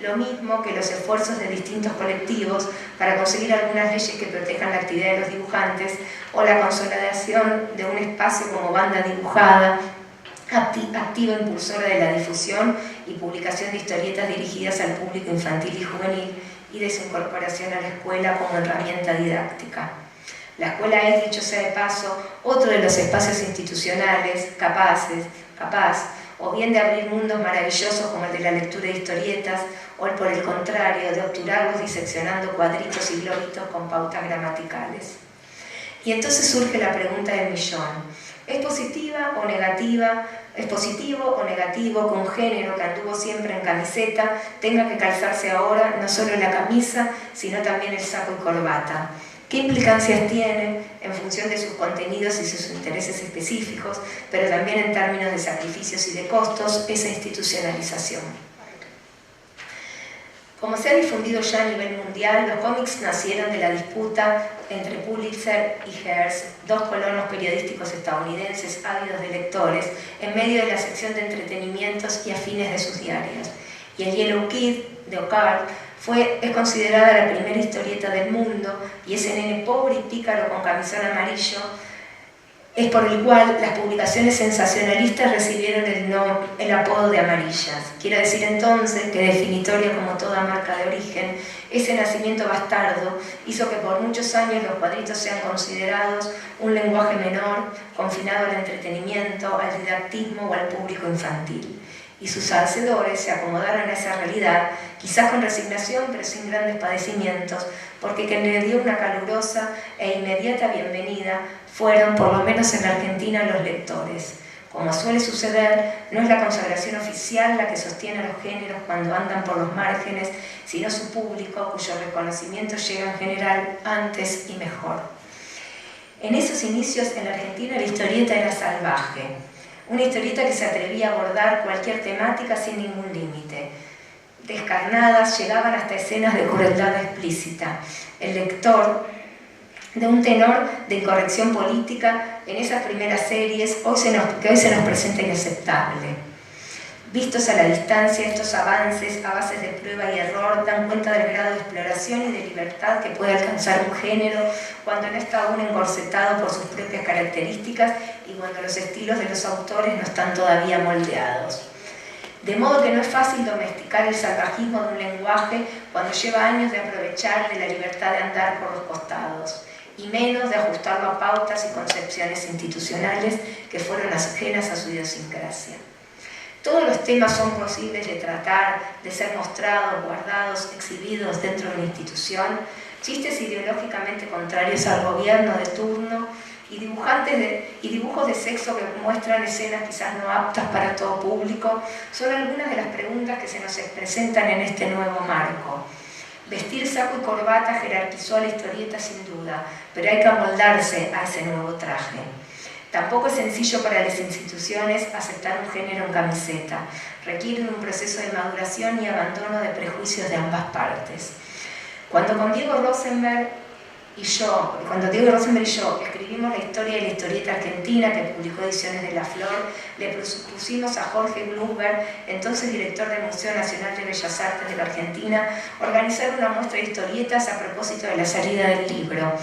[SPEAKER 4] Lo mismo que los esfuerzos de distintos colectivos para conseguir algunas leyes que protejan la actividad de los dibujantes o la consolidación de un espacio como banda dibujada, activa impulsora de la difusión y publicación de historietas dirigidas al público infantil y juvenil y de su incorporación a la escuela como herramienta didáctica. La escuela es, dicho sea de paso, otro de los espacios institucionales capaz o bien de abrir mundos maravillosos como el de la lectura de historietas, o el por el contrario, de obturarlos diseccionando cuadritos y globitos con pautas gramaticales. Y entonces surge la pregunta del millón. ¿Es positivo o negativo que un género que anduvo siempre en camiseta tenga que calzarse ahora no solo la camisa, sino también el saco y corbata? ¿Qué implicancias tiene en función de sus contenidos y sus intereses específicos, pero también en términos de sacrificios y de costos, esa institucionalización? Como se ha difundido ya a nivel mundial, los cómics nacieron de la disputa entre Pulitzer y Hearst, dos colonos periodísticos estadounidenses ávidos de lectores, en medio de la sección de entretenimientos y afines de sus diarios. Y el Yellow Kid, de O'Carr, es considerada la primera historieta del mundo, y ese nene pobre y pícaro con camisón amarillo es por el cual las publicaciones sensacionalistas recibieron el apodo de amarillas. Quiero decir entonces que, definitoria como toda marca de origen, ese nacimiento bastardo hizo que por muchos años los cuadritos sean considerados un lenguaje menor, confinado al entretenimiento, al didactismo o al público infantil. Y sus hacedores se acomodaron a esa realidad, quizás con resignación pero sin grandes padecimientos, porque quien le dio una calurosa e inmediata bienvenida fueron, por lo menos en la Argentina, los lectores. Como suele suceder, no es la consagración oficial la que sostiene a los géneros cuando andan por los márgenes, sino su público, cuyo reconocimiento llega en general antes y mejor. En esos inicios, en la Argentina, la historieta era salvaje. Una historieta que se atrevía a abordar cualquier temática sin ningún límite. Descarnadas, llegaban hasta escenas de crueldad explícita. El lector, de un tenor de incorrección política en esas primeras series, que hoy se nos presenta inaceptable. Vistos a la distancia, estos avances a bases de prueba y error dan cuenta del grado de exploración y de libertad que puede alcanzar un género cuando no está aún encorsetado por sus propias características y cuando los estilos de los autores no están todavía moldeados. De modo que no es fácil domesticar el salvajismo de un lenguaje cuando lleva años de aprovechar de la libertad de andar por los costados, y menos de ajustarlo a pautas y concepciones institucionales que fueron ajenas a su idiosincrasia. Todos los temas son posibles de tratar, de ser mostrados, guardados, exhibidos dentro de una institución, chistes ideológicamente contrarios al gobierno de turno y dibujos de sexo que muestran escenas quizás no aptas para todo público, son algunas de las preguntas que se nos presentan en este nuevo marco. Vestir saco y corbata jerarquizó a la historieta sin duda, pero hay que amoldarse a ese nuevo traje. Tampoco es sencillo para las instituciones aceptar un género en camiseta. Requiere un proceso de maduración y abandono de prejuicios de ambas partes. Cuando con Diego Rosenberg y yo, cuando Diego Rosenberg y yo escribimos la historia de la historieta argentina que publicó Ediciones de la Flor, le propusimos a Jorge Bluberg, entonces director del Museo Nacional de Bellas Artes de la Argentina, organizar una muestra de historietas a propósito de la salida del libro.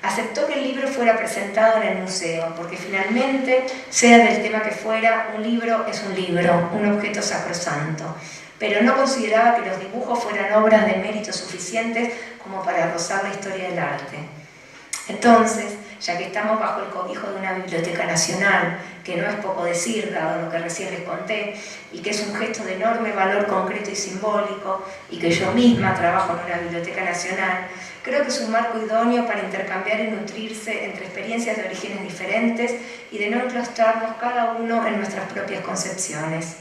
[SPEAKER 4] Aceptó que el libro fuera presentado en el museo, porque finalmente, sea del tema que fuera, un libro es un libro, un objeto sacrosanto. Pero no consideraba que los dibujos fueran obras de mérito suficientes como para rozar la historia del arte. Entonces, ya que estamos bajo el cobijo de una biblioteca nacional, que no es poco decir, dado lo que recién les conté, y que es un gesto de enorme valor concreto y simbólico, y que yo misma trabajo en una biblioteca nacional, creo que es un marco idóneo para intercambiar y nutrirse entre experiencias de orígenes diferentes y de no enclaustrarnos cada uno en nuestras propias concepciones.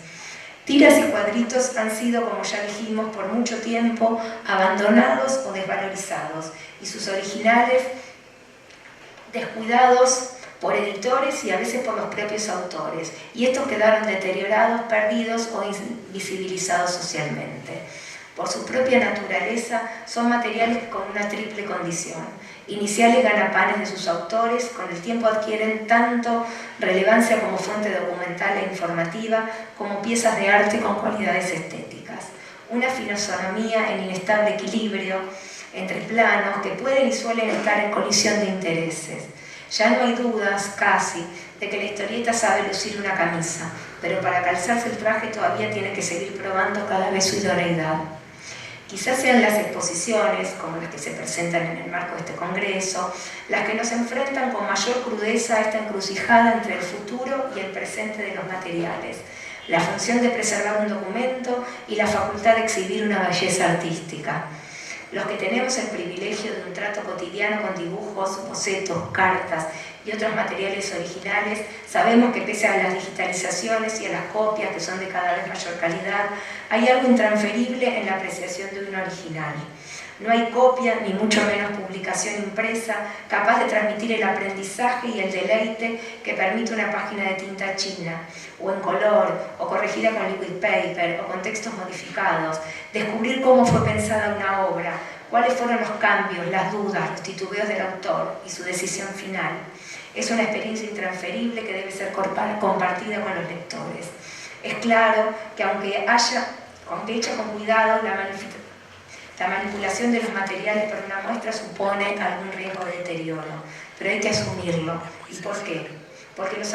[SPEAKER 4] Tiras y cuadritos han sido, como ya dijimos, por mucho tiempo abandonados o desvalorizados, y sus originales descuidados por editores y a veces por los propios autores, y estos quedaron deteriorados, perdidos o invisibilizados socialmente. Por su propia naturaleza, son materiales con una triple condición. Iniciales ganapanes de sus autores, con el tiempo adquieren tanto relevancia como fuente documental e informativa, como piezas de arte con cualidades estéticas. Una fisonomía en inestable equilibrio entre planos que pueden y suelen estar en colisión de intereses. Ya no hay dudas, casi, de que la historieta sabe lucir una camisa, pero para calzarse el traje todavía tiene que seguir probando cada vez su idoneidad. Quizás sean las exposiciones, como las que se presentan en el marco de este congreso, las que nos enfrentan con mayor crudeza a esta encrucijada entre el futuro y el presente de los materiales, la función de preservar un documento y la facultad de exhibir una belleza artística. Los que tenemos el privilegio de un trato cotidiano con dibujos, bocetos, cartas y otros materiales originales, sabemos que pese a las digitalizaciones y a las copias que son de cada vez mayor calidad, hay algo intransferible en la apreciación de un original. No hay copia, ni mucho menos publicación impresa, capaz de transmitir el aprendizaje y el deleite que permite una página de tinta china, o en color, o corregida con liquid paper, o con textos modificados, descubrir cómo fue pensada una obra, cuáles fueron los cambios, las dudas, los titubeos del autor y su decisión final. Es una experiencia intransferible que debe ser compartida con los lectores. Es claro que aunque hecha con cuidado, la manipulación de los materiales para una muestra supone algún riesgo de deterioro, pero hay que asumirlo. ¿Y por qué? Porque con los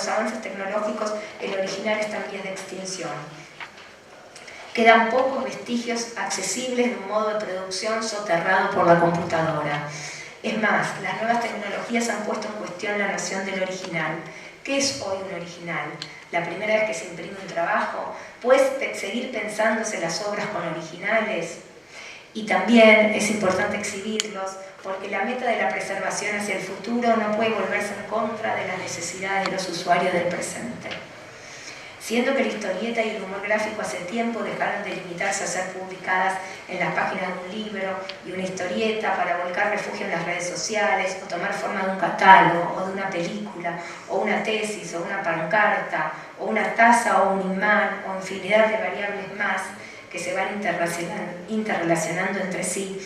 [SPEAKER 4] avances tecnológicos el original está en vías de extinción. Quedan pocos vestigios accesibles de un modo de producción soterrado por la computadora. Es más, las nuevas tecnologías han puesto en cuestión la noción del original. ¿Qué es hoy un original? La primera vez que se imprime un trabajo, ¿puede seguir pensándose las obras con originales? Y también es importante exhibirlos, porque la meta de la preservación hacia el futuro no puede volverse en contra de las necesidades de los usuarios del presente. Siendo que la historieta y el humor gráfico hace tiempo dejaron de limitarse a ser publicadas en las páginas de un libro y una historieta para volcar refugio en las redes sociales o tomar forma de un catálogo o de una película o una tesis o una pancarta o una taza o un imán o infinidad de variables más que se van interrelacionando entre sí,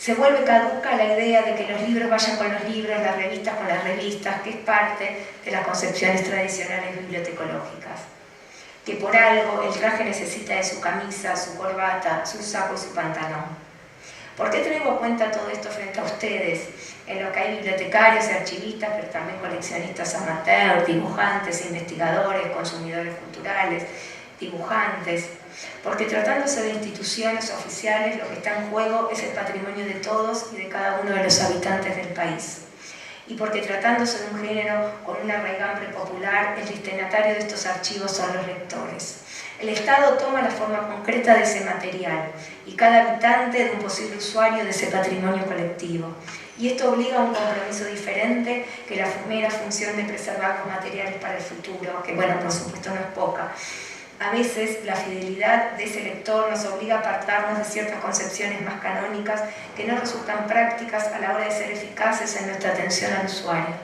[SPEAKER 4] se vuelve caduca la idea de que los libros vayan con los libros, las revistas con las revistas, que es parte de las concepciones tradicionales bibliotecológicas. Que por algo el traje necesita de su camisa, su corbata, su saco y su pantalón. ¿Por qué traigo a cuenta todo esto frente a ustedes, en lo que hay bibliotecarios y archivistas, pero también coleccionistas amateurs, dibujantes, investigadores, consumidores culturales, dibujantes? Porque tratándose de instituciones oficiales, lo que está en juego es el patrimonio de todos y de cada uno de los habitantes del país. Y porque tratándose de un género con una raigambre popular, el destinatario de estos archivos son los lectores. El Estado toma la forma concreta de ese material y cada habitante de un posible usuario de ese patrimonio colectivo. Y esto obliga a un compromiso diferente que la mera función de preservar los materiales para el futuro, que bueno, por supuesto no es poca. A veces la fidelidad de ese lector nos obliga a apartarnos de ciertas concepciones más canónicas que no resultan prácticas a la hora de ser eficaces en nuestra atención al usuario.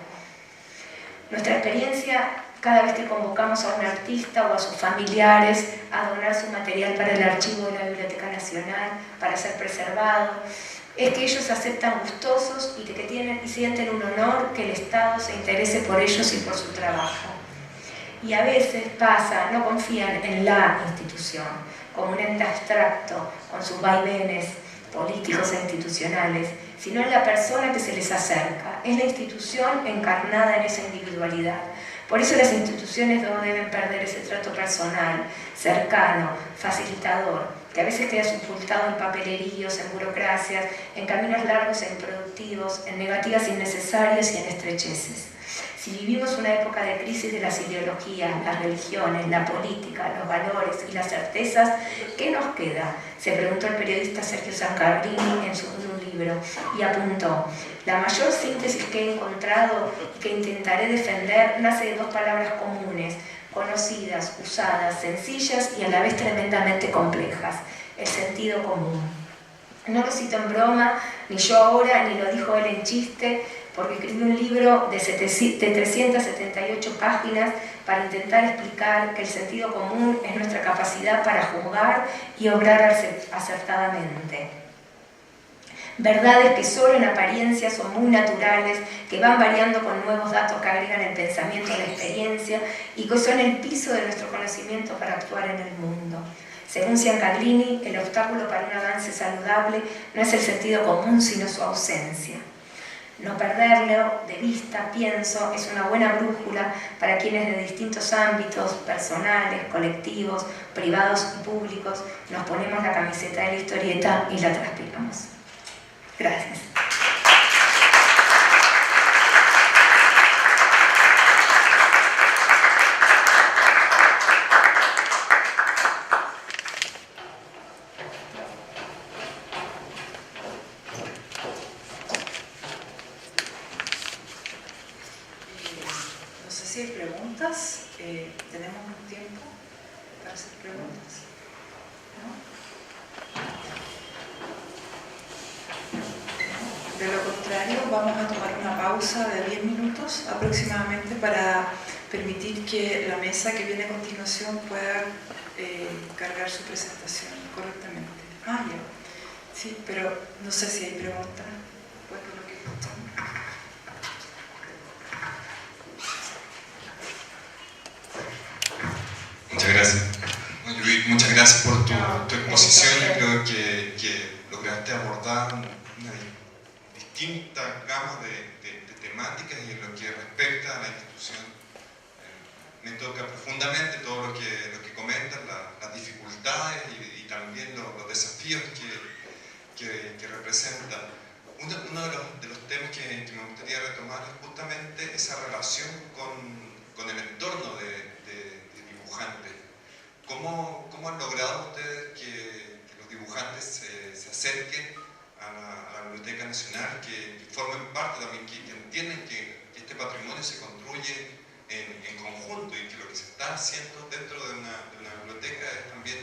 [SPEAKER 4] Nuestra experiencia, cada vez que convocamos a un artista o a sus familiares a donar su material para el archivo de la Biblioteca Nacional, para ser preservado, es que ellos se aceptan gustosos y que sienten un honor que el Estado se interese por ellos y por su trabajo. Y a veces pasa, no confían en la institución, como un ente abstracto, con sus vaivenes políticos e institucionales, sino en la persona que se les acerca. Es la institución encarnada en esa individualidad. Por eso las instituciones no deben perder ese trato personal, cercano, facilitador, que a veces queda sepultado en papeleríos, en burocracias, en caminos largos e improductivos, en negativas innecesarias y en estrecheces. Si vivimos una época de crisis de las ideologías, las religiones, la política, los valores y las certezas, ¿qué nos queda?, se preguntó el periodista Sergio Zancabrini en un libro, y apuntó: la mayor síntesis que he encontrado y que intentaré defender nace de dos palabras comunes, conocidas, usadas, sencillas y a la vez tremendamente complejas: el sentido común. No lo cito en broma, ni yo ahora, ni lo dijo él en chiste, porque escribió un libro de 378 páginas para intentar explicar que el sentido común es nuestra capacidad para juzgar y obrar acertadamente. Verdades que solo en apariencia son muy naturales, que van variando con nuevos datos que agregan el pensamiento a la experiencia y que son el piso de nuestro conocimiento para actuar en el mundo. Según Ciancagrini, el obstáculo para un avance saludable no es el sentido común, sino su ausencia. No perderlo de vista, pienso, es una buena brújula para quienes de distintos ámbitos, personales, colectivos, privados y públicos, nos ponemos la camiseta de la historieta y la transpiramos. Gracias.
[SPEAKER 5] No sé si hay preguntas. ¿Tenemos un tiempo para hacer preguntas? ¿No? De lo contrario, vamos a tomar una pausa de 10 minutos aproximadamente para permitir que la mesa que viene a continuación pueda cargar su presentación correctamente. Ah, ya. Sí, pero no sé si hay preguntas. Bueno, lo que escuchamos.
[SPEAKER 2] Muchas gracias. Judith, muchas gracias por tu exposición. Yo creo que lograste abordar una distinta gama de temáticas y en lo que respecta a la institución. Me toca profundamente todo lo que comentas, las dificultades y también los desafíos que representa. Uno de los temas que me gustaría retomar es justamente esa relación con el entorno de dibujantes. ¿Cómo han logrado ustedes que los dibujantes se acerquen a la Biblioteca Nacional, que formen parte también, que entienden que este patrimonio se construye en conjunto y que lo que se está haciendo dentro de una biblioteca es también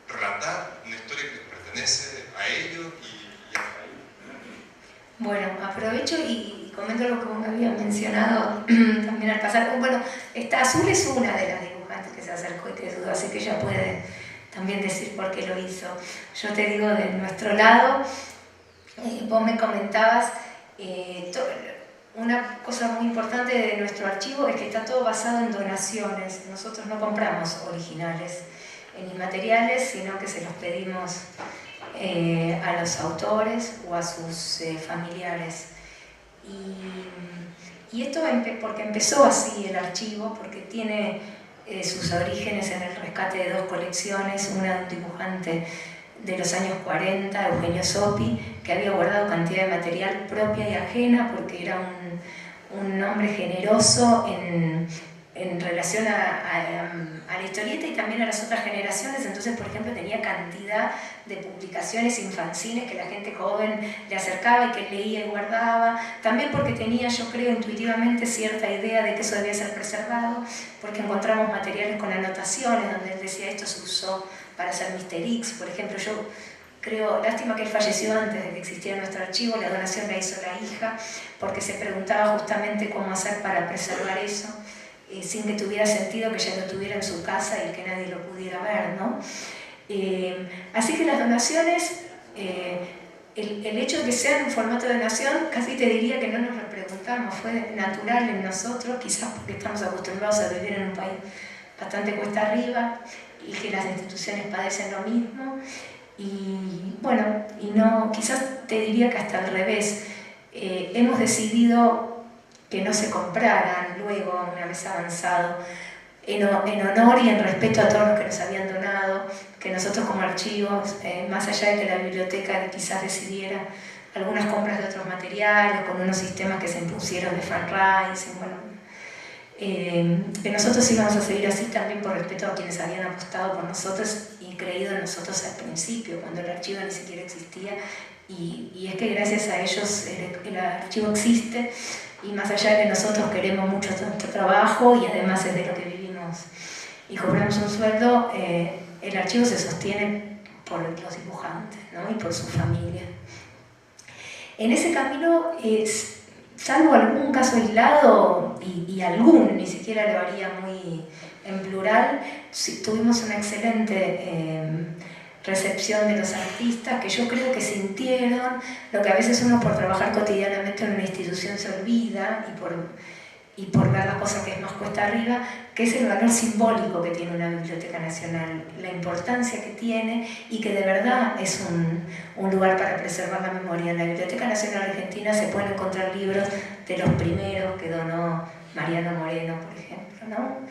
[SPEAKER 2] relatar una historia que les pertenece a ellos y al país?
[SPEAKER 4] Bueno, aprovecho y comento lo que vos me habías mencionado también al pasar. Bueno, Azul es una de las dibujantes que se acercó y que dudó, así que ella puede también decir por qué lo hizo. Yo te digo, de nuestro lado, vos me comentabas, una cosa muy importante de nuestro archivo es que está todo basado en donaciones. Nosotros no compramos originales en inmateriales, sino que se los pedimos a los autores o a sus familiares. Y esto porque empezó así el archivo, porque tiene sus orígenes en el rescate de dos colecciones, una de un dibujante de los años 40, Eugenio Sopi, que había guardado cantidad de material propia y ajena porque era un hombre generoso en relación a la historieta y también a las otras generaciones. Entonces, por ejemplo, tenía cantidad de publicaciones infantiles que la gente joven le acercaba y que leía y guardaba. También porque tenía, yo creo, intuitivamente cierta idea de que eso debía ser preservado, porque encontramos materiales con anotaciones donde él decía esto se usó para hacer Mr. X, por ejemplo. Yo creo, lástima que él falleció antes de que existiera nuestro archivo, la donación la hizo la hija, porque se preguntaba justamente cómo hacer para preservar eso, sin que tuviera sentido que ella lo tuviera en su casa y que nadie lo pudiera ver, ¿no? Así que las donaciones El hecho de que sea en un formato de nación, casi te diría que no nos lo preguntamos, fue natural en nosotros, quizás porque estamos acostumbrados a vivir en un país bastante cuesta arriba y que las instituciones padecen lo mismo. Y bueno, y no, quizás te diría que hasta al revés, hemos decidido que no se compraran luego una vez avanzado, en honor y en respeto a todos los que nos habían donado, que nosotros como archivos, más allá de que la biblioteca quizás decidiera algunas compras de otros materiales, con unos sistemas que se impusieron de fundraising, bueno, que nosotros íbamos a seguir así también por respeto a quienes habían apostado por nosotros y creído en nosotros al principio, cuando el archivo ni siquiera existía, y es que gracias a ellos el archivo existe, y más allá de que nosotros queremos mucho nuestro trabajo y además es de lo que vivimos y cobramos un sueldo, el archivo se sostiene por los dibujantes, ¿no? Y por su familia. En ese camino, salvo algún caso aislado, y algún, ni siquiera lo haría muy en plural, tuvimos una excelente recepción de los artistas que yo creo que sintieron lo que a veces uno por trabajar cotidianamente en una institución se olvida y por ver la cosa que es más cuesta arriba, que es el valor simbólico que tiene una Biblioteca Nacional, la importancia que tiene y que de verdad es un lugar para preservar la memoria. En la Biblioteca Nacional Argentina se pueden encontrar libros de los primeros que donó Mariano Moreno, por ejemplo, ¿no?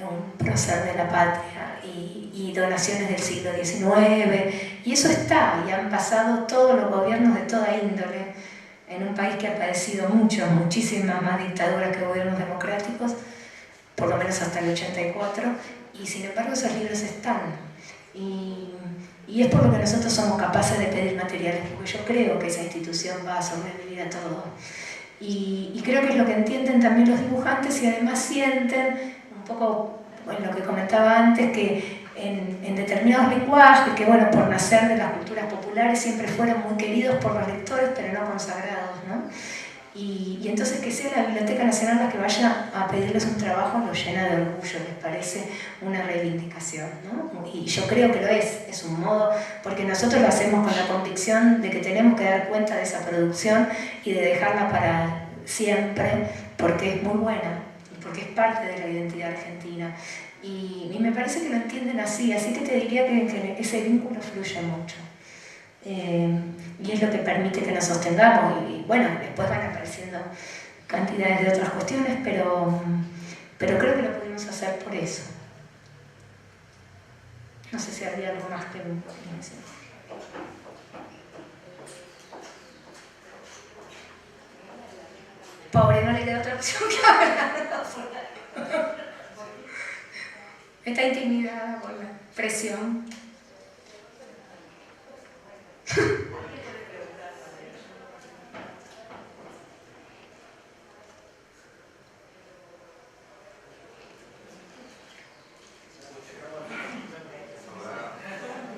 [SPEAKER 4] Un prócer de la patria y donaciones del siglo XIX, y eso está, y han pasado todos los gobiernos de toda índole en un país que ha padecido muchísimas más dictaduras que gobiernos democráticos, por lo menos hasta el 84, y sin embargo esos libros están. Y es por lo que nosotros somos capaces de pedir materiales, porque yo creo que esa institución va a sobrevivir a todo. Y creo que es lo que entienden también los dibujantes y además sienten, un poco en lo que comentaba antes, que en determinados lenguajes, que bueno, por nacer de las culturas populares siempre fueron muy queridos por los lectores, pero no consagrados, ¿no? Y entonces que sea la Biblioteca Nacional la que vaya a pedirles un trabajo los llena de orgullo, les parece una reivindicación, ¿no? Y yo creo que lo es un modo, porque nosotros lo hacemos con la convicción de que tenemos que dar cuenta de esa producción y de dejarla para siempre, porque es muy buena, porque es parte de la identidad argentina. Y me parece que lo entienden así que te diría que ese vínculo fluye mucho. Y es lo que permite que nos sostengamos y bueno, después van apareciendo cantidades de otras cuestiones, pero creo que lo pudimos hacer por eso. No sé si había algo más que me decir. Pobre, no le queda otra opción que hablar. Está intimidada por la presión.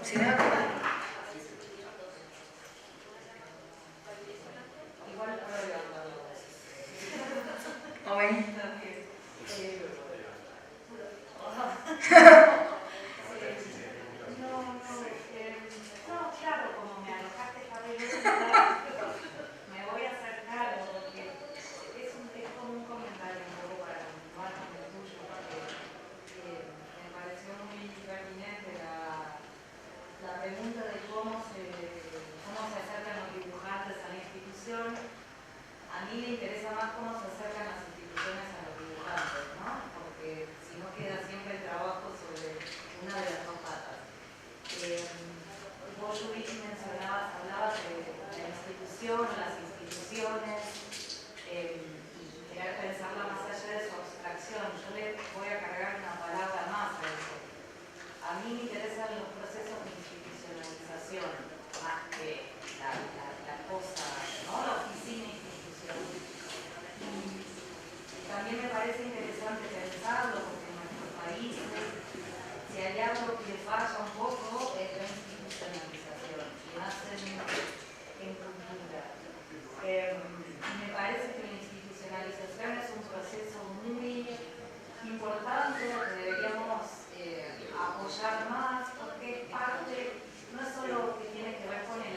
[SPEAKER 4] Si no,
[SPEAKER 6] apoyar más, porque es parte, no es solo que tiene que ver con el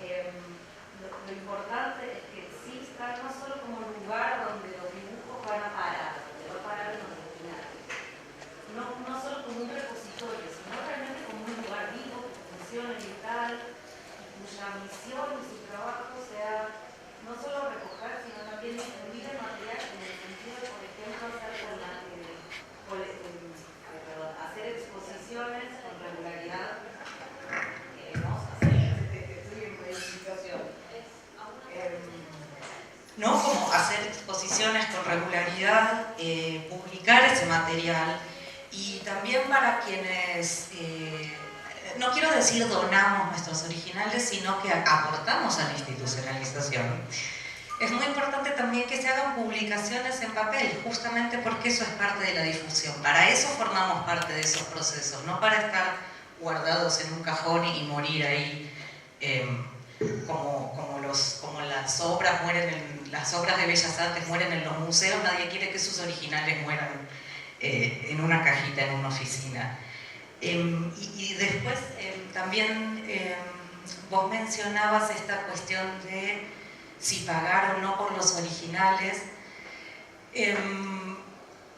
[SPEAKER 6] lo importante es que exista no solo como lugar donde los dibujos van a parar, donde va a parar los originales, no solo como un repositorio, sino realmente como un lugar vivo que funcione y tal, cuya misión y su trabajo sea no solo recoger, sino también distribuir el material en el sentido de, por ejemplo, hacer exposiciones con regularidad. ¿No? Como hacer exposiciones con regularidad, publicar ese material, y también para quienes, no quiero decir donamos nuestros originales, sino que aportamos a la institucionalización. Es muy importante también que se hagan publicaciones en papel, justamente porque eso es parte de la difusión. Para eso formamos parte de esos procesos, no para estar guardados en un cajón y morir ahí. Como las obras las obras de Bellas Artes mueren en los museos, nadie quiere que sus originales mueran en una cajita, en una oficina. Y después también vos mencionabas esta cuestión de si pagar o no por los originales.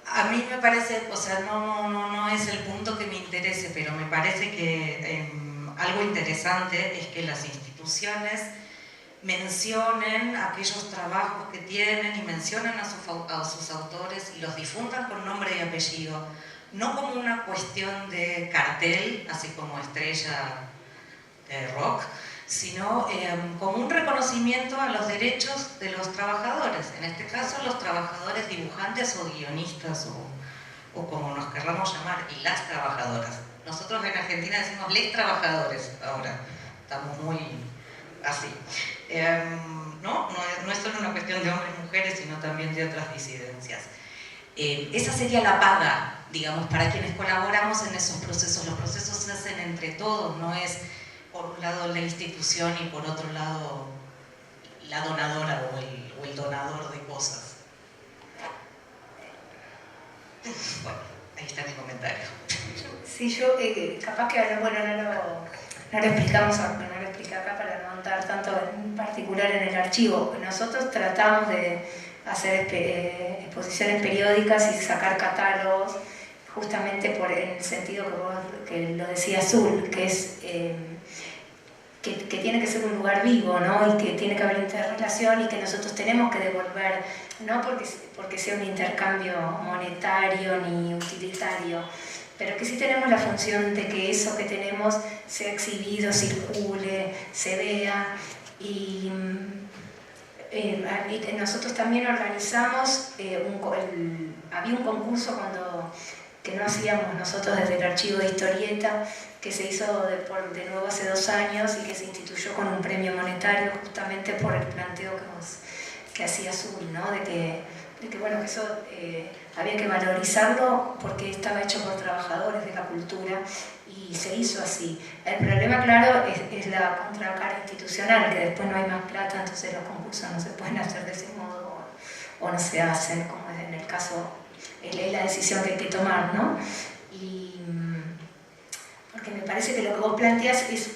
[SPEAKER 6] A mí me parece, o sea, no es el punto que me interese, pero me parece que algo interesante es que las instituciones mencionen aquellos trabajos que tienen y mencionen a sus autores y los difundan con nombre y apellido, no como una cuestión de cartel, así como estrella de rock, sino como un reconocimiento a los derechos de los trabajadores, en este caso los trabajadores dibujantes o guionistas o como nos querramos llamar, y las trabajadoras. Nosotros en Argentina decimos les trabajadores ahora, estamos muy así. No es solo una cuestión de hombres y mujeres, sino también de otras disidencias. Esa sería la paga, digamos, para quienes colaboramos en esos procesos. Los procesos se hacen entre todos, no es por un lado la institución y por otro lado la donadora o el donador de cosas. Bueno, ahí está mi comentario.
[SPEAKER 4] Sí, yo capaz que bueno, no lo explicamos, no lo expliqué acá para no andar tanto en particular en el archivo. Nosotros tratamos de hacer exposiciones periódicas y sacar catálogos justamente por el sentido que lo decía Azul, que es que tiene que ser un lugar vivo, ¿no? Y que tiene que haber interrelación y que nosotros tenemos que devolver, no porque sea un intercambio monetario ni utilitario, pero que sí tenemos la función de que eso que tenemos sea exhibido, circule, se vea. Y nosotros también organizamos, había un concurso que no hacíamos nosotros desde el archivo de historieta, que se hizo de nuevo hace 2 años y que se instituyó con un premio monetario justamente por el planteo que hacía Azul, ¿no? de que bueno, que eso había que valorizarlo porque estaba hecho por trabajadores de la cultura y se hizo así. El problema, claro, es la contracara institucional, que después no hay más plata, entonces los concursos no se pueden hacer de ese modo o no se hacen, como en el caso, es la decisión que hay que tomar, ¿no? Y porque me parece que lo que vos planteás es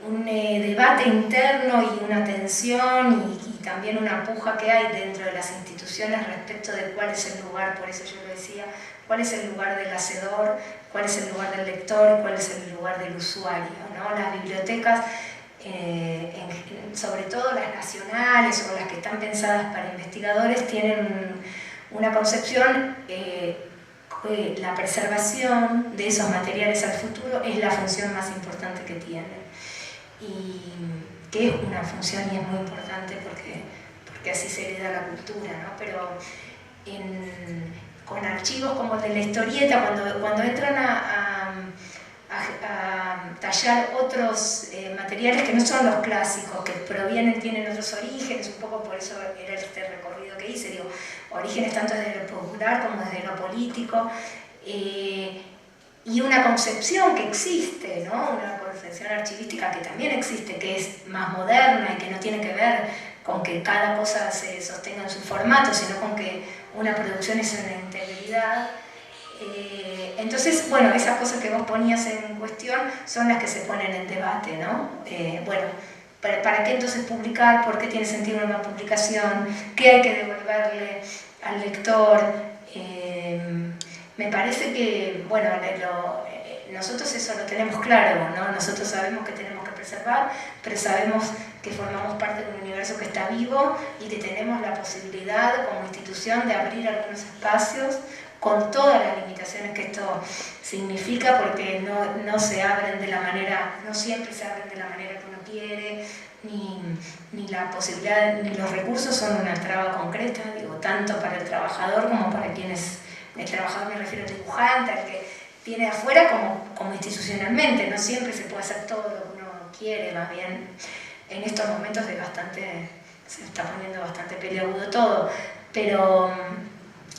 [SPEAKER 4] un debate interno y una tensión y también una puja que hay dentro de las instituciones respecto de cuál es el lugar, por eso yo lo decía, cuál es el lugar del hacedor, cuál es el lugar del lector y cuál es el lugar del usuario, ¿no? Las bibliotecas, sobre todo las nacionales o las que están pensadas para investigadores, tienen una concepción la preservación de esos materiales al futuro es la función más importante que tienen. Y que es una función y es muy importante porque así se hereda la cultura, ¿no? Pero con archivos como el de la historieta, cuando entran a tallar otros materiales que no son los clásicos, que tienen otros orígenes, un poco por eso era este recorrido que hice, digo, orígenes tanto desde lo popular como desde lo político, y una concepción que existe, ¿no? Una concepción archivística que también existe, que es más moderna y que no tiene que ver con que cada cosa se sostenga en su formato, sino con que una producción es una integridad. Entonces, bueno, esas cosas que vos ponías en cuestión son las que se ponen en debate, ¿no? Bueno, ¿para qué entonces publicar? ¿Por qué tiene sentido una publicación? ¿Qué hay que devolverle al lector? Me parece que, bueno, nosotros eso lo tenemos claro, ¿no? Nosotros sabemos que tenemos que preservar, pero sabemos que formamos parte de un universo que está vivo y que tenemos la posibilidad como institución de abrir algunos espacios con todas las limitaciones que esto significa, porque no se abren de la manera, no siempre se abren de la manera que uno quiere, ni la posibilidad, ni los recursos son una traba concreta, digo, tanto para el trabajador como para quienes, el trabajador me refiero al dibujante, al que tiene afuera como institucionalmente, no siempre se puede hacer todo lo que uno quiere, más bien en estos momentos se está poniendo bastante peleagudo todo, pero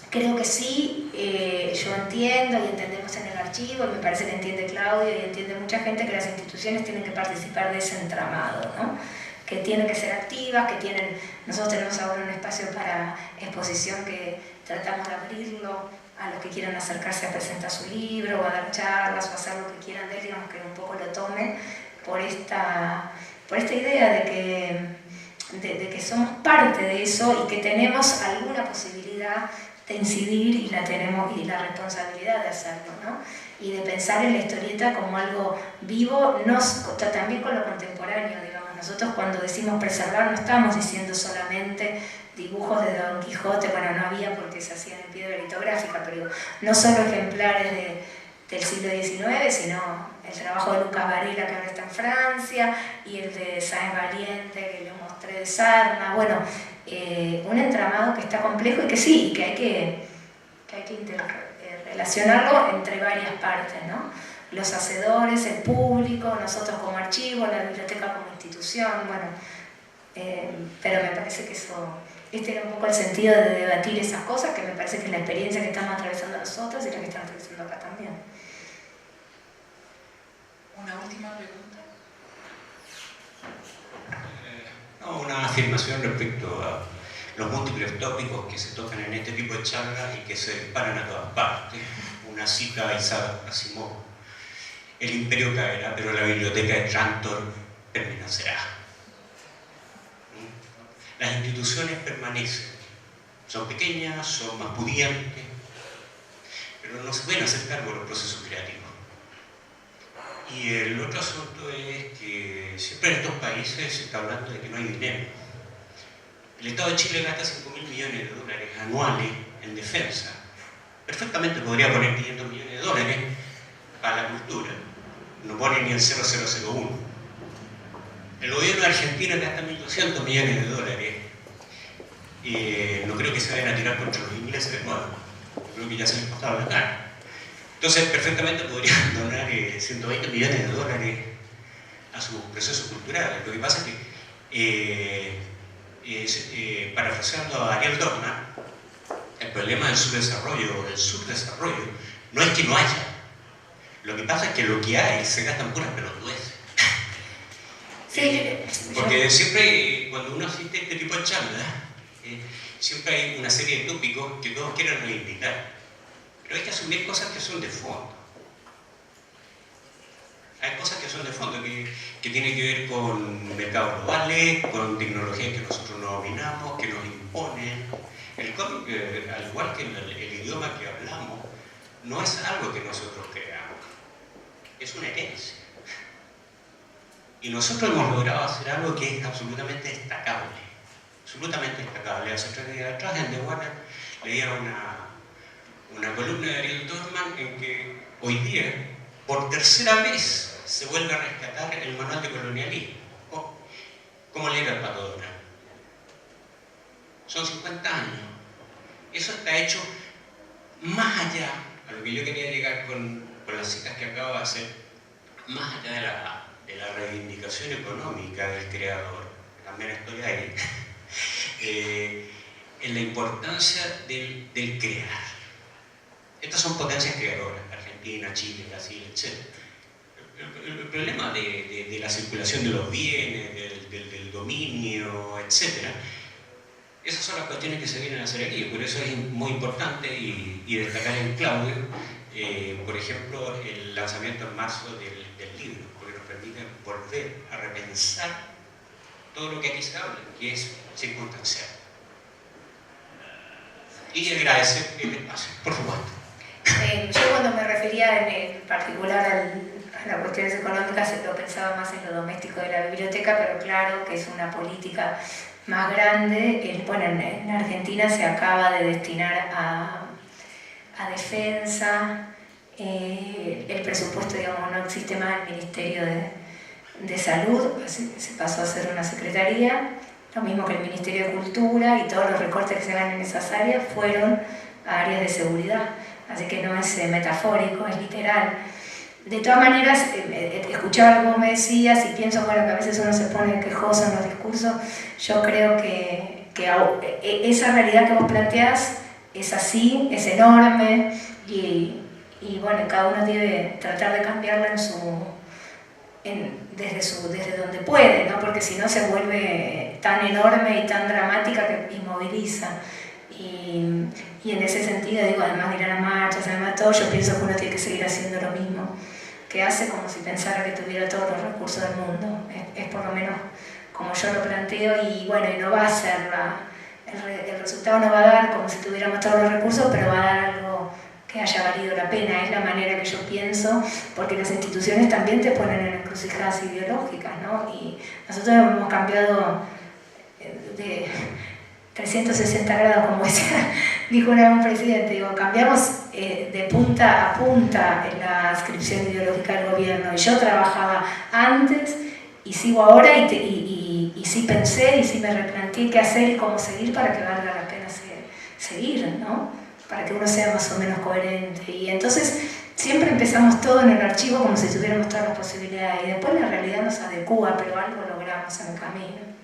[SPEAKER 4] creo que sí, yo entiendo y entendemos en el archivo, y me parece que entiende Claudio y entiende mucha gente que las instituciones tienen que participar de ese entramado, ¿no? Que tienen que ser activas, nosotros tenemos ahora un espacio para exposición que tratamos de abrirlo a los que quieran acercarse a presentar su libro, o a dar charlas, o a hacer lo que quieran de él, digamos que un poco lo tomen por esta idea de que somos parte de eso y que tenemos alguna posibilidad de incidir y la responsabilidad de hacerlo, ¿no? Y de pensar en la historieta como algo vivo, también con lo contemporáneo, digamos. Nosotros cuando decimos preservar no estamos diciendo solamente dibujos de Don Quijote, bueno, no había porque se hacían en piedra litográfica, pero no solo ejemplares del siglo XIX, sino el trabajo de Lucas Varela, que ahora está en Francia, y el de Sáenz Valiente, que le mostré de Sarna, bueno, un entramado que está complejo y que sí, que hay que relacionarlo entre varias partes, ¿no? Los hacedores, el público, nosotros como archivo, la biblioteca como institución, bueno, pero me parece que este era un poco el sentido de debatir esas cosas, que me parece que es la experiencia que estamos atravesando nosotros y la que están atravesando acá también.
[SPEAKER 5] Una última pregunta.
[SPEAKER 7] Una afirmación respecto a los múltiples tópicos que se tocan en este tipo de charlas y que se disparan a todas partes. Una cita a Isaac Asimov: el imperio caerá, pero la biblioteca de Trantor permanecerá. Las instituciones permanecen, son pequeñas, son más pudientes, pero no se pueden hacer cargo de los procesos creativos. Y el otro asunto es que siempre en estos países se está hablando de que no hay dinero. El Estado de Chile gasta 5.000 millones de dólares anuales en defensa. Perfectamente podría poner 500 millones de dólares para la cultura. No pone ni el 0001. El gobierno de Argentina gasta 1.200 millones de dólares. No creo que se vayan a tirar contra los ingleses de nuevo. Creo que ya se les pasaba la cara. Entonces, perfectamente podrían donar 120 millones de dólares a sus procesos culturales. Lo que pasa es que, parafraseando a Ariel Dorfman, el problema del subdesarrollo no es que no haya. Lo que pasa es que lo que hay se gastan puras pelotudeces.
[SPEAKER 4] Sí,
[SPEAKER 7] porque siempre, cuando uno asiste a este tipo de charlas, siempre hay una serie de tópicos que todos quieren reivindicar. Pero hay que asumir cosas que son de fondo. Hay cosas que son de fondo, que tienen que ver con mercados globales, con tecnologías que nosotros no dominamos, que nos imponen. El cómic, al igual que el idioma que hablamos, no es algo que nosotros creamos, es una herencia. Y nosotros hemos logrado hacer algo que es absolutamente destacable. Absolutamente destacable. Hace 3 días atrás en The Warner leía una columna de Ariel Dorfman en que hoy día, por tercera vez, se vuelve a rescatar el manual de colonialismo. ¿Cómo leer al Pato Donald? Son 50 años. Eso está hecho más allá, a lo que yo quería llegar con las citas que acabo de hacer, más allá de la reivindicación económica del creador, también estoy ahí, en la importancia del crear. Estas son potencias creadoras, Argentina, Chile, Brasil, etc. El problema de la circulación de los bienes, del dominio, etc. Esas son las cuestiones que se vienen a hacer aquí. Por eso es muy importante y destacar en Claudio, por por ejemplo, el lanzamiento en marzo del libro, porque nos permite volver a repensar todo lo que aquí se habla, que es circunstancial. Y agradecer el espacio, por supuesto.
[SPEAKER 4] Yo cuando me refería en particular a las cuestiones económicas, lo pensaba más en lo doméstico de la biblioteca, pero claro que es una política más grande. Bueno, en Argentina se acaba de destinar a defensa, el presupuesto, digamos, no existe más el Ministerio de Salud, se pasó a ser una secretaría, lo mismo que el Ministerio de Cultura, y todos los recortes que se hagan en esas áreas fueron a áreas de seguridad, así que no es metafórico, es literal. De todas maneras, escuchaba lo que me decías y pienso, bueno, que a veces uno se pone quejoso en los discursos. Yo creo que esa realidad que vos planteás es así, es enorme, y bueno, cada uno debe tratar de cambiarla desde donde puede, ¿no? Porque si no se vuelve tan enorme y tan dramática que inmoviliza. Y en ese sentido, digo, además de ir a las marchas, además de todo, yo pienso que uno tiene que seguir haciendo lo mismo que hace, como si pensara que tuviera todos los recursos del mundo. Es por lo menos como yo lo planteo, y bueno, y no va a ser el resultado no va a dar como si tuviéramos todos los recursos, pero va a dar algo que haya valido la pena. Es la manera que yo pienso, porque las instituciones también te ponen en encrucijadas ideológicas, ¿no? Y nosotros hemos cambiado de 360 grados, como dijo una vez un presidente, digo, cambiamos de punta a punta en la adscripción ideológica del gobierno, y yo trabajaba antes y sigo ahora, y sí pensé y sí me replanteé qué hacer y cómo seguir para que valga la pena seguir, ¿no? Para que uno sea más o menos coherente. Y entonces siempre empezamos todo en el archivo como si tuviéramos todas las posibilidades, y después la realidad nos adecúa, pero algo logramos en el camino.